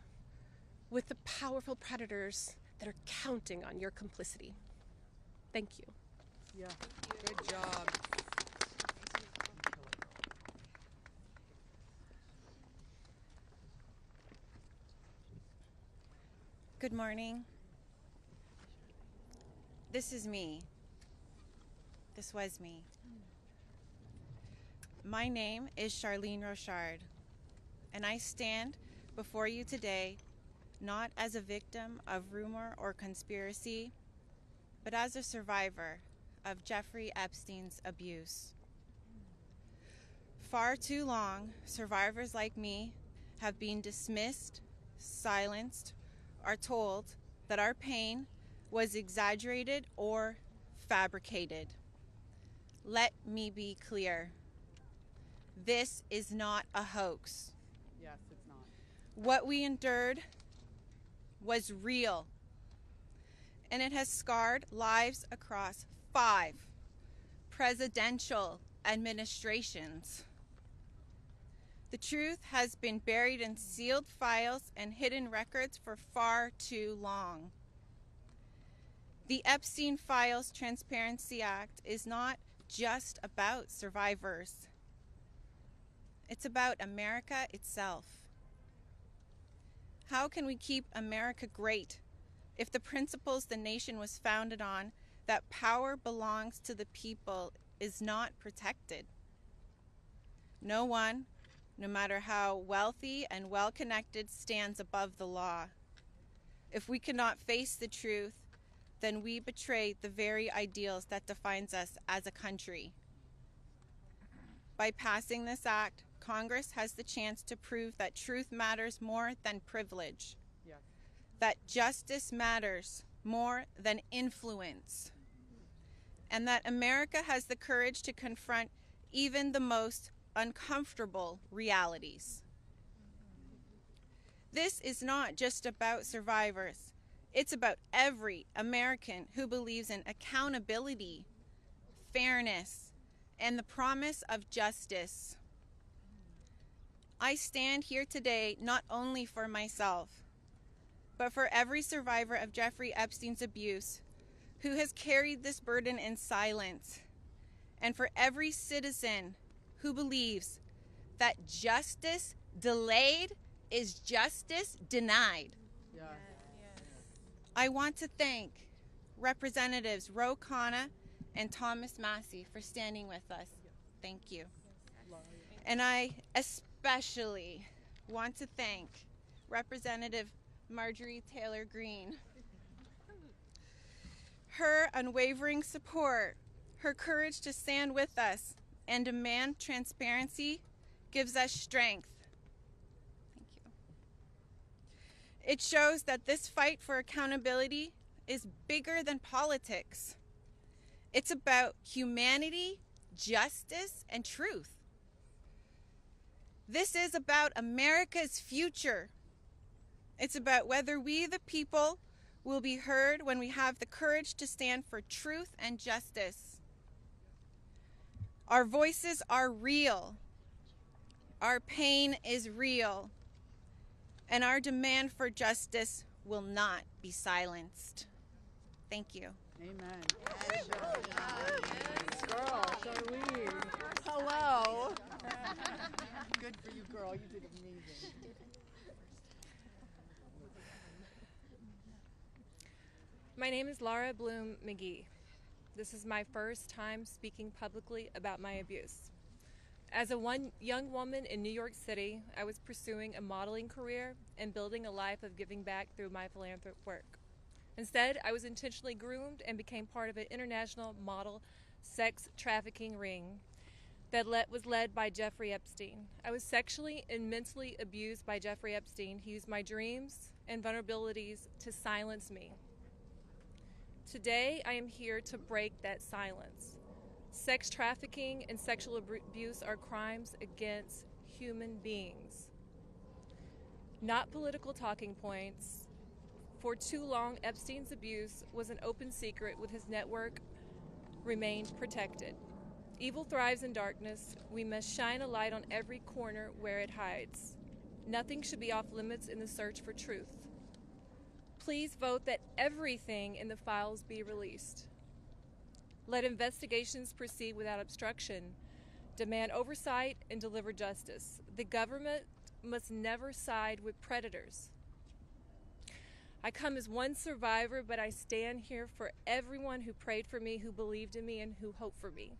with the powerful predators that are counting on your complicity. Thank you. Yeah, good job. Good morning. This is me. This was me. My name is Charlene Rochard, and I stand before you today not as a victim of rumor or conspiracy, but as a survivor of Jeffrey Epstein's abuse. Far too long, survivors like me have been dismissed, silenced, are told that our pain was exaggerated or fabricated. Let me be clear. This is not a hoax. Yes, it's not. What we endured was real, and it has scarred lives across 5 presidential administrations. The truth has been buried in sealed files and hidden records for far too long. The Epstein Files Transparency Act is not just about survivors. It's about America itself. How can we keep America great if the principles the nation was founded on, that power belongs to the people, is not protected? No one, no matter how wealthy and well-connected, stands above the law. If we cannot face the truth, then we betray the very ideals that defines us as a country. By passing this act, Congress has the chance to prove that truth matters more than privilege, yes, that justice matters more than influence, and that America has the courage to confront even the most uncomfortable realities. This is not just about survivors. It's about every American who believes in accountability, fairness, and the promise of justice. I stand here today not only for myself, but for every survivor of Jeffrey Epstein's abuse who has carried this burden in silence, and for every citizen who believes that justice delayed is justice denied. I want to thank Representatives Khanna and Thomas Massie for standing with us. Thank you. And I especially want to thank Representative Marjorie Taylor Greene. Her unwavering support, her courage to stand with us and demand transparency gives us strength. Thank you. It shows that this fight for accountability is bigger than politics. It's about humanity, justice, and truth. This is about America's future. It's about whether we, the people, will be heard when we have the courage to stand for truth and justice. Our voices are real. Our pain is real. And our demand for justice will not be silenced. Thank you. Amen. Girl, Charlene. Hello. Good for you, girl. You did amazing. My name is Laura Bloom McGee. This is my first time speaking publicly about my abuse. As a young woman in New York City, I was pursuing a modeling career and building a life of giving back through my philanthropic work. Instead, I was intentionally groomed and became part of an international model sex trafficking ring that was led by Jeffrey Epstein. I was sexually and mentally abused by Jeffrey Epstein. He used my dreams and vulnerabilities to silence me. Today, I am here to break that silence. Sex trafficking and sexual abuse are crimes against human beings, not political talking points. For too long, Epstein's abuse was an open secret, with his network remained protected. Evil thrives in darkness. We must shine a light on every corner where it hides. Nothing should be off limits in the search for truth. Please vote that everything in the files be released. Let investigations proceed without obstruction. Demand oversight and deliver justice. The government must never side with predators. I come as one survivor, but I stand here for everyone who prayed for me, who believed in me, and who hoped for me.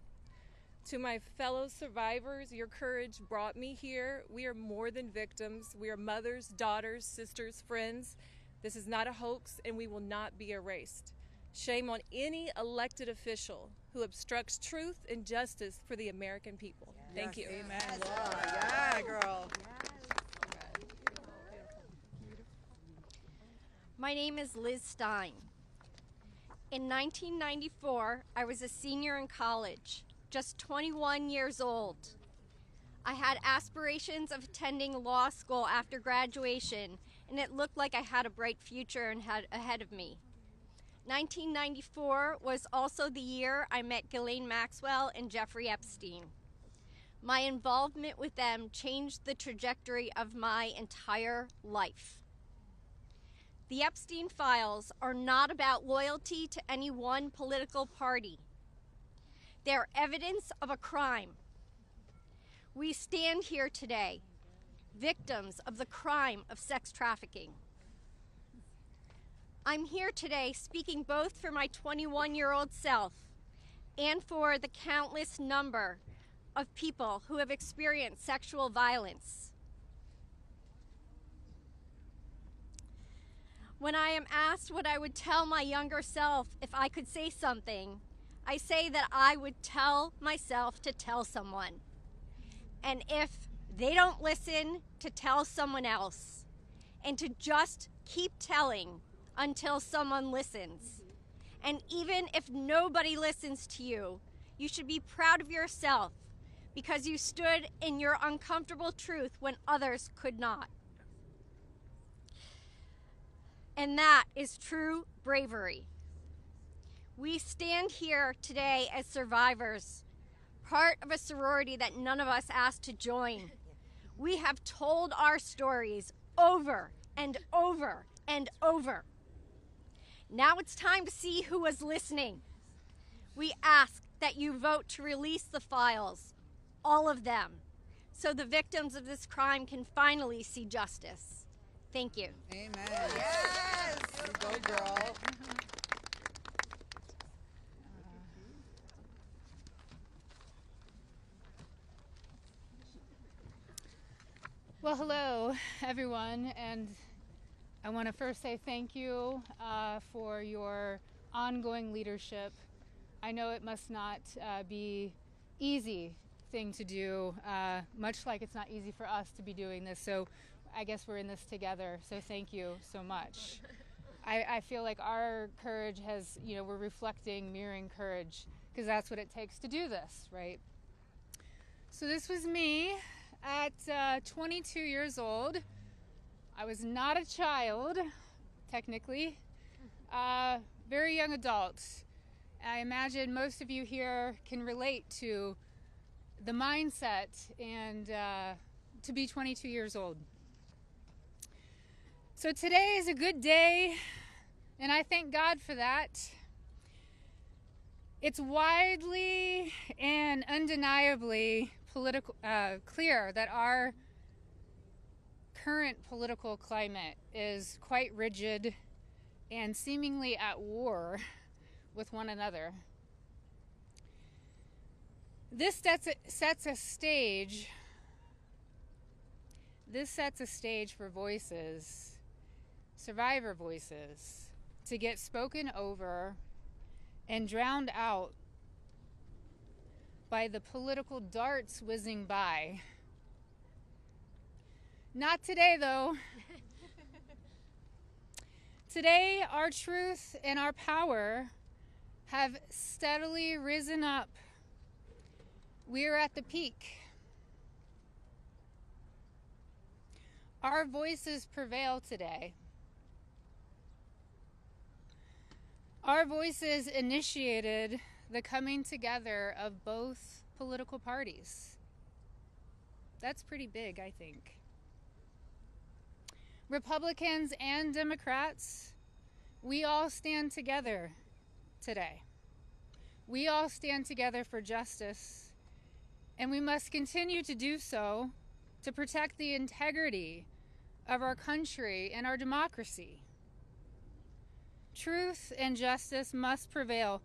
To my fellow survivors, your courage brought me here. We are more than victims. We are mothers, daughters, sisters, friends. This is not a hoax, and we will not be erased. Shame on any elected official who obstructs truth and justice for the American people. Thank you. Amen. Yeah, girl. My name is Liz Stein. In 1994, I was a senior in college, just 21 years old. I had aspirations of attending law school after graduation, and it looked like I had a bright future ahead of me. 1994 was also the year I met Ghislaine Maxwell and Jeffrey Epstein. My involvement with them changed the trajectory of my entire life. The Epstein files are not about loyalty to any one political party. They're evidence of a crime. We stand here today, victims of the crime of sex trafficking. I'm here today speaking both for my 21-year-old self and for the countless number of people who have experienced sexual violence. When I am asked what I would tell my younger self if I could say something, I say that I would tell myself to tell someone. And if they don't listen, to tell someone else. And to just keep telling until someone listens. And even if nobody listens to you, you should be proud of yourself because you stood in your uncomfortable truth when others could not. And that is true bravery. We stand here today as survivors, part of a sorority that none of us asked to join. We have told our stories over and over and over. Now it's time to see who was listening. We ask that you vote to release the files, all of them, so the victims of this crime can finally see justice. Thank you. Amen. Yes. You go, girl. Well, hello, everyone, and I want to first say thank you for your ongoing leadership. I know it must not be easy thing to do, much like it's not easy for us to be doing this, so I guess we're in this together, so thank you so much. I feel like our courage has, we're reflecting, mirroring courage, because that's what it takes to do this, right? So this was me at 22 years old. I was not a child, technically, very young adult. I imagine most of you here can relate to the mindset and to be 22 years old. So today is a good day, and I thank God for that. It's widely and undeniably clear that our current political climate is quite rigid and seemingly at war with one another. This sets a stage. This sets a stage for voices, survivor voices, to get spoken over and drowned out by the political darts whizzing by. Not today, though. Today, our truth and our power have steadily risen up. We are at the peak. Our voices prevail today. Our voices initiated the coming together of both political parties. That's pretty big, I think. Republicans and Democrats, we all stand together today. We all stand together for justice, and we must continue to do so to protect the integrity of our country and our democracy. Truth and justice must prevail.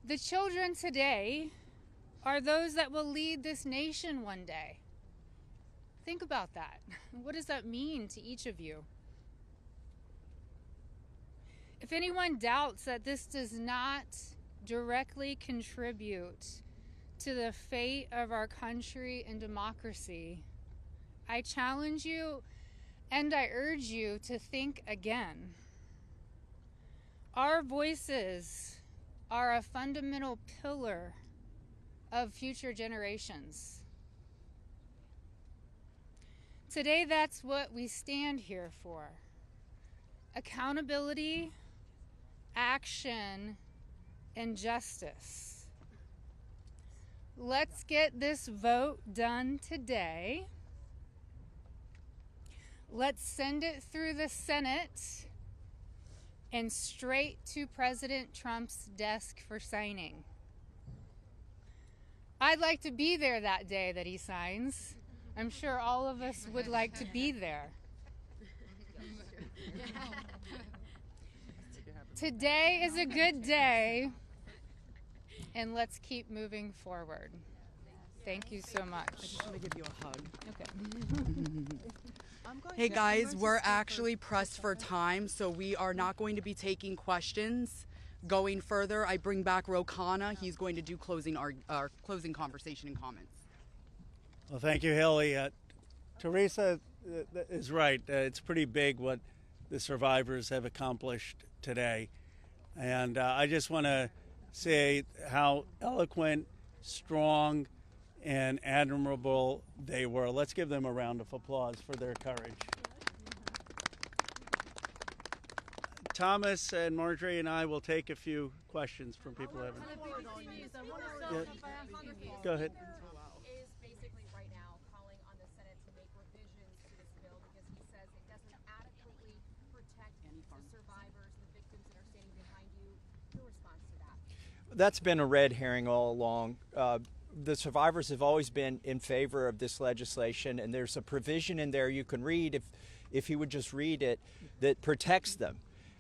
The children today are those that will lead this nation one day. Think about that. What does that mean to each of you? If anyone doubts that this does not directly contribute to the fate of our country and democracy, I challenge you and I urge you to think again. Our voices are a fundamental pillar of future generations. Today, that's what we stand here for. Accountability, action, and justice. Let's get this vote done today. Let's send it through the Senate and straight to President Trump's desk for signing. I'd like to be there that day that he signs. I'm sure all of us would like to be there. Today is a good day, and let's keep moving forward. Thank you so much. I just want to give you a hug. Okay. Hey guys, we're actually pressed for time, so we are not going to be taking questions going further. I bring back Khanna. He's going to do our closing conversation and comments. Well, thank you, Haley. Teresa is right. It's pretty big what the survivors have accomplished today. And I just want to say how eloquent, strong, and admirable they were. Let's give them a round of applause for their courage. Thomas and Marjorie and I will take a few questions from people who haven't. Yeah. Go ahead. Is basically right now calling on the Senate to make revisions to this bill because he says it doesn't adequately protect the survivors, the victims that are standing behind you. Your response to that? That's been a red herring all along. The survivors have always been in favor of this legislation, and there's a provision in there you can read, if you would just read it, that protects them.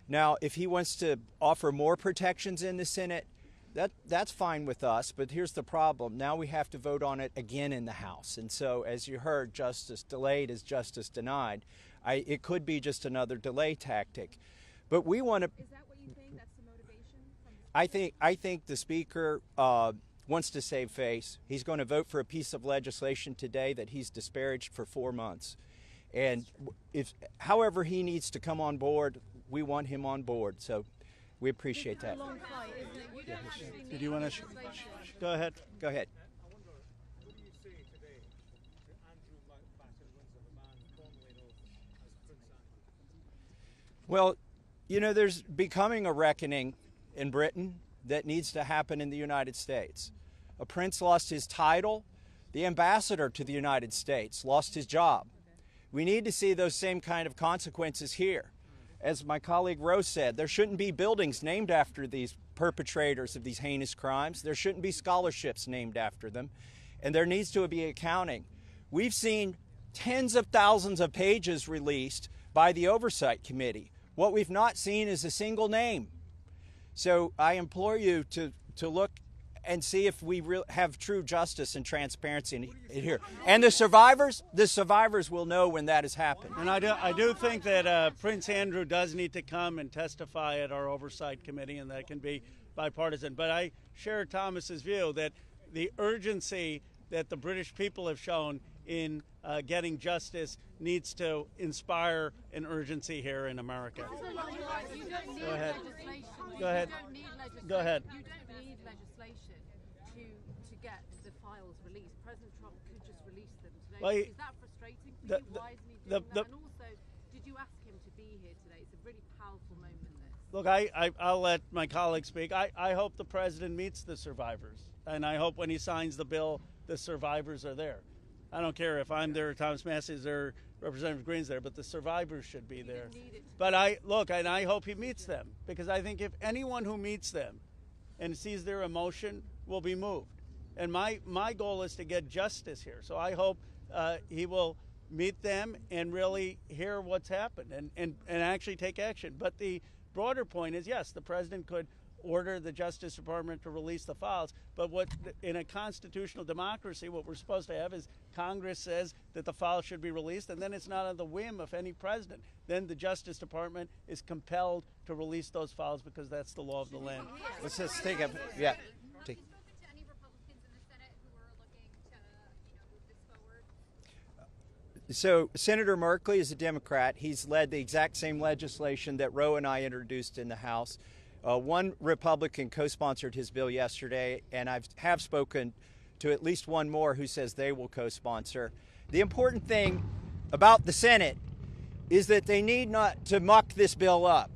Now, if he wants to offer more protections in the Senate, That's fine with us, but here's the problem. Now we have to vote on it again in the House. And so, as you heard, justice delayed is justice denied. It could be just another delay tactic. But we want to... Is that what you think? That's the motivation? I think the Speaker wants to save face. He's going to vote for a piece of legislation today that he's disparaged for 4 months. And however he needs to come on board, we want him on board. So we appreciate that. Did you want to? Go ahead. Go ahead. Well, you know, there's becoming a reckoning in Britain that needs to happen in the United States. A prince lost his title. The ambassador to the United States lost his job. We need to see those same kind of consequences here. As my colleague Rose said, there shouldn't be buildings named after these perpetrators of these heinous crimes. There shouldn't be scholarships named after them. And there needs to be accounting. We've seen tens of thousands of pages released by the Oversight Committee. What we've not seen is a single name. So I implore you to look and see if we have true justice and transparency in here. And the survivors will know when that has happened. And I do think that Prince Andrew does need to come and testify at our Oversight Committee, and that can be bipartisan. But I share Thomas's view that the urgency that the British people have shown in getting justice needs to inspire an urgency here in America. Go ahead. Go ahead. Go ahead. You don't need legislation to get the files released. President Trump could just release them today. Well, is that frustrating for you? Why isn't he doing that? And also, did you ask him to be here today? It's a really powerful moment, this. Look, I'll let my colleague speak. I hope the president meets the survivors, and I hope when he signs the bill, the survivors are there. I don't care if I'm there, Thomas Massie is there, Representative Greene's there, but the survivors should be there. But I hope he meets them, because I think if anyone who meets them and sees their emotion will be moved. And my goal is to get justice here. So I hope he will meet them and really hear what's happened and actually take action. But the broader point is, yes, the president could order the Justice Department to release the files, but in a constitutional democracy, what we're supposed to have is Congress says that the files should be released, and then it's not on the whim of any president. Then the Justice Department is compelled to release those files because that's the law of the land. Let's just take a, yeah. So Senator Merkley is a Democrat. He's led the exact same legislation that Roe and I introduced in the House. One Republican co-sponsored his bill yesterday, and I have spoken to at least one more who says they will co-sponsor. The important thing about the Senate is that they need not to muck this bill up.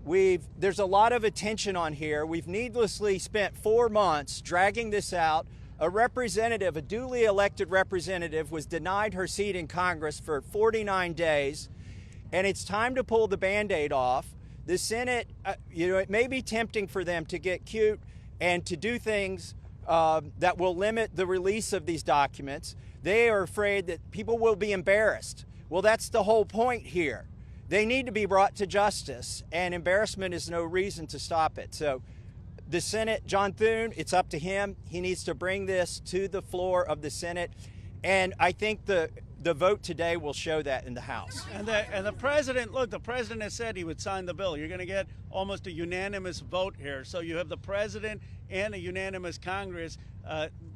There's a lot of attention on here. We've needlessly spent 4 months dragging this out. A representative, a duly elected representative, was denied her seat in Congress for 49 days, and it's time to pull the Band-Aid off. The Senate, it may be tempting for them to get cute and to do things that will limit the release of these documents. They are afraid that people will be embarrassed. Well, that's the whole point here. They need to be brought to justice, and embarrassment is no reason to stop it. So the Senate, John Thune, it's up to him. He needs to bring this to the floor of the Senate, and I think the vote today will show that in the House. And the president, look, the president has said he would sign the bill. You're going to get almost a unanimous vote here. So you have the president and a unanimous Congress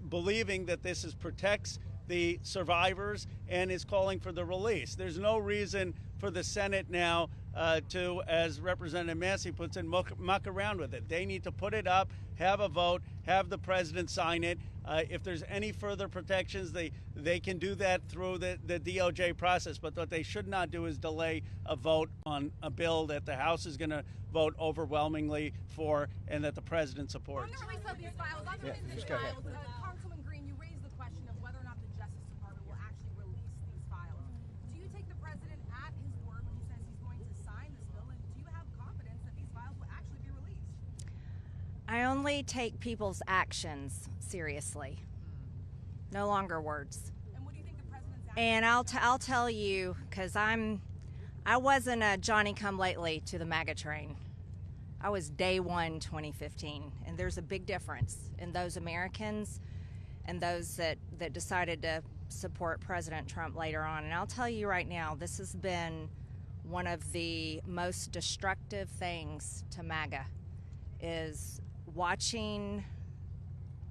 believing that this protects the survivors and is calling for the release. There's no reason for the Senate now to, as Representative Massie puts it, muck around with it. They need to put it up, have a vote, have the president sign it. If there's any further protections, they can do that through the DOJ process. But what they should not do is delay a vote on a bill that the House is going to vote overwhelmingly for and that the president supports. Yeah, just go ahead. Congresswoman Greene, you raised the question of whether or not the Justice Department will actually release these files. Do you take the president at his word when he says he's going to sign this bill, and do you have confidence that these files will actually be released? I only take people's actions seriously, no longer words. And what do you think the president's actions? And I'll tell you, because I wasn't a Johnny-come-lately to the MAGA train. I was day one 2015, and there's a big difference in those Americans and those that decided to support President Trump later on. And I'll tell you right now, this has been one of the most destructive things to MAGA, is watching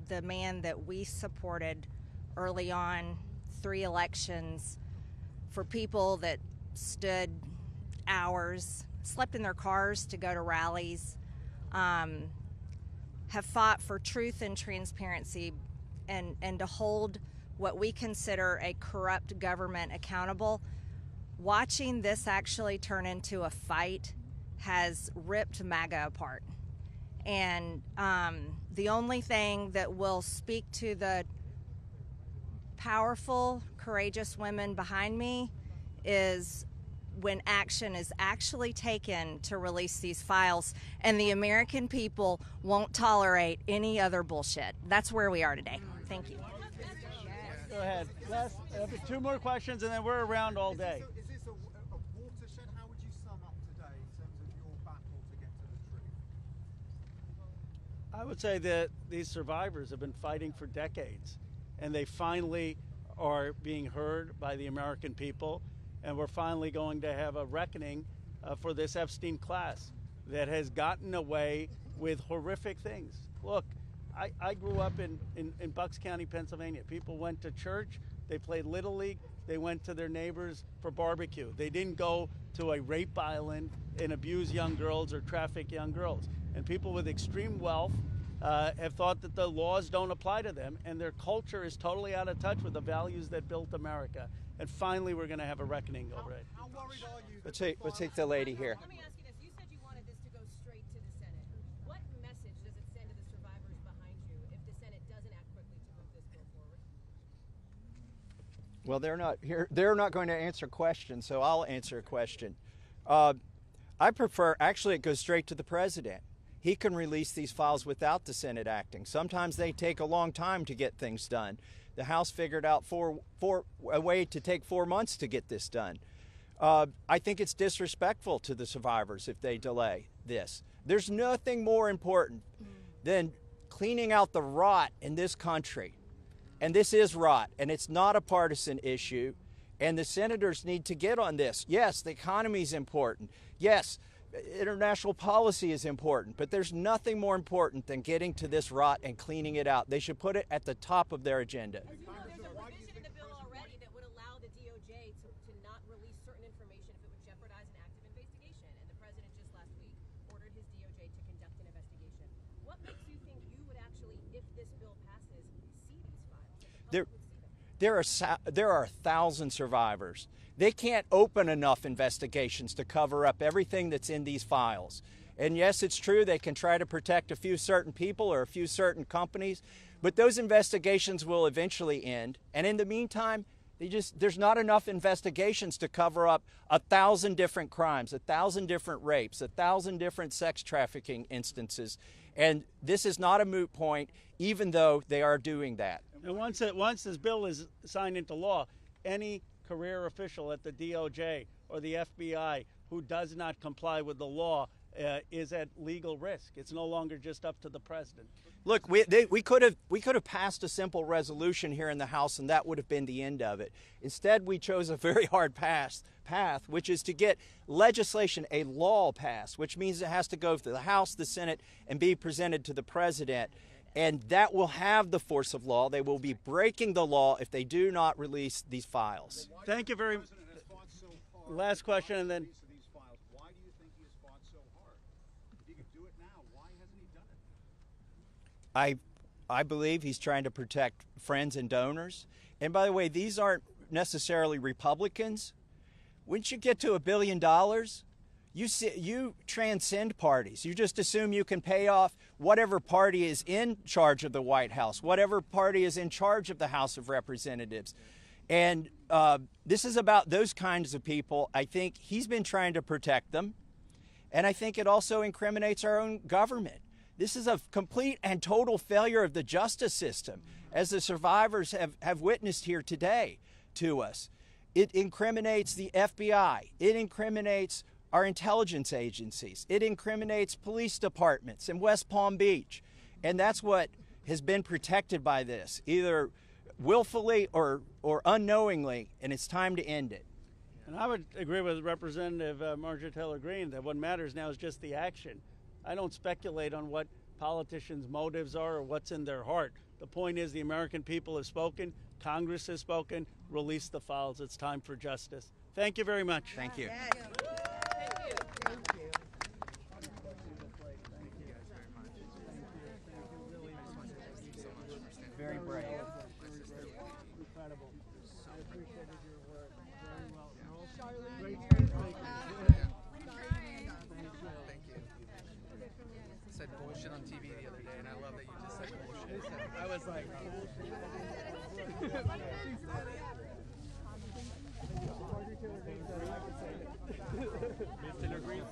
the man that we supported early on, 3 elections, for people that stood hours, slept in their cars to go to rallies, have fought for truth and transparency and to hold what we consider a corrupt government accountable. Watching this actually turn into a fight has ripped MAGA apart. And the only thing that will speak to the powerful, courageous women behind me is when action is actually taken to release these files, and the American people won't tolerate any other bullshit. That's where we are today. Thank you. Go ahead. Les, 2 more questions, and then we're around all day. Is this a watershed? How would you sum up today in terms of your battle to get to the truth? I would say that these survivors have been fighting for decades, and they finally are being heard by the American people, and we're finally going to have a reckoning for this Epstein class that has gotten away with horrific things. Look, I grew up in Bucks County, Pennsylvania. People went to church, they played Little League, they went to their neighbors for barbecue. They didn't go to a rape island and abuse young girls or traffic young girls. And people with extreme wealth have thought that the laws don't apply to them, and their culture is totally out of touch with the values that built America. And finally, we're going to have a reckoning over it. How worried are you? Let's take the lady here. Let me ask you this. You said you wanted this to go straight to the Senate. What message does it send to the survivors behind you if the Senate doesn't act quickly to move this bill forward? Well, they're not here. They're not going to answer questions, so I'll answer a question. I prefer, actually, it goes straight to the president. He can release these files without the Senate acting. Sometimes they take a long time to get things done. The House figured out a way to take 4 months to get this done. I think it's disrespectful to the survivors if they delay this. There's nothing more important than cleaning out the rot in this country. And this is rot, and it's not a partisan issue. And the senators need to get on this. Yes, the economy is important. Yes, international policy is important, but there's nothing more important than getting to this rot and cleaning it out. They should put it at the top of their agenda. There's a provision in the bill already that would allow the DOJ to not release certain information if it would jeopardize an active investigation, and the president just last week ordered his DOJ to conduct an investigation. What makes you think you would actually, if this bill passes, see these files? There are 1,000 survivors. They can't open enough investigations to cover up everything that's in these files. And yes, it's true they can try to protect a few certain people or a few certain companies, but those investigations will eventually end. And in the meantime, there's not enough investigations to cover up 1,000 different crimes, 1,000 different rapes, 1,000 different sex trafficking instances. And this is not a moot point, even though they are doing that. And once this bill is signed into law, any career official at the DOJ or the FBI who does not comply with the law is at legal risk. It's no longer just up to the president. Look, we could have passed a simple resolution here in the House, and that would have been the end of it. Instead, we chose a very hard path, which is to get legislation, a law passed, which means it has to go through the House, the Senate, and be presented to the president. And that will have the force of law. They will be breaking the law if they do not release these files. Thank you very much. Last question, and then. Why do you think he has fought so hard? If he could do it now, why hasn't he done it? I believe he's trying to protect friends and donors. And by the way, these aren't necessarily Republicans. Once you get to $1 billion, you transcend parties. You just assume you can pay off whatever party is in charge of the White House, whatever party is in charge of the House of Representatives. And this is about those kinds of people. I think he's been trying to protect them. And I think it also incriminates our own government. This is a complete and total failure of the justice system, as the survivors have witnessed here today to us. It incriminates the FBI. It incriminates our intelligence agencies. It incriminates police departments in West Palm Beach. And that's what has been protected by this, either willfully or unknowingly, and it's time to end it. And I would agree with Representative Marjorie Taylor Greene that what matters now is just the action. I don't speculate on what politicians' motives are or what's in their heart. The point is the American people have spoken, Congress has spoken, release the files. It's time for justice. Thank you very much. Thank you. Very brave. Incredible. I appreciated your work very well. Great Thank you. Said bullshit on TV the other day, and I love that you just said bullshit. I was like, Ms. Taylor Greene.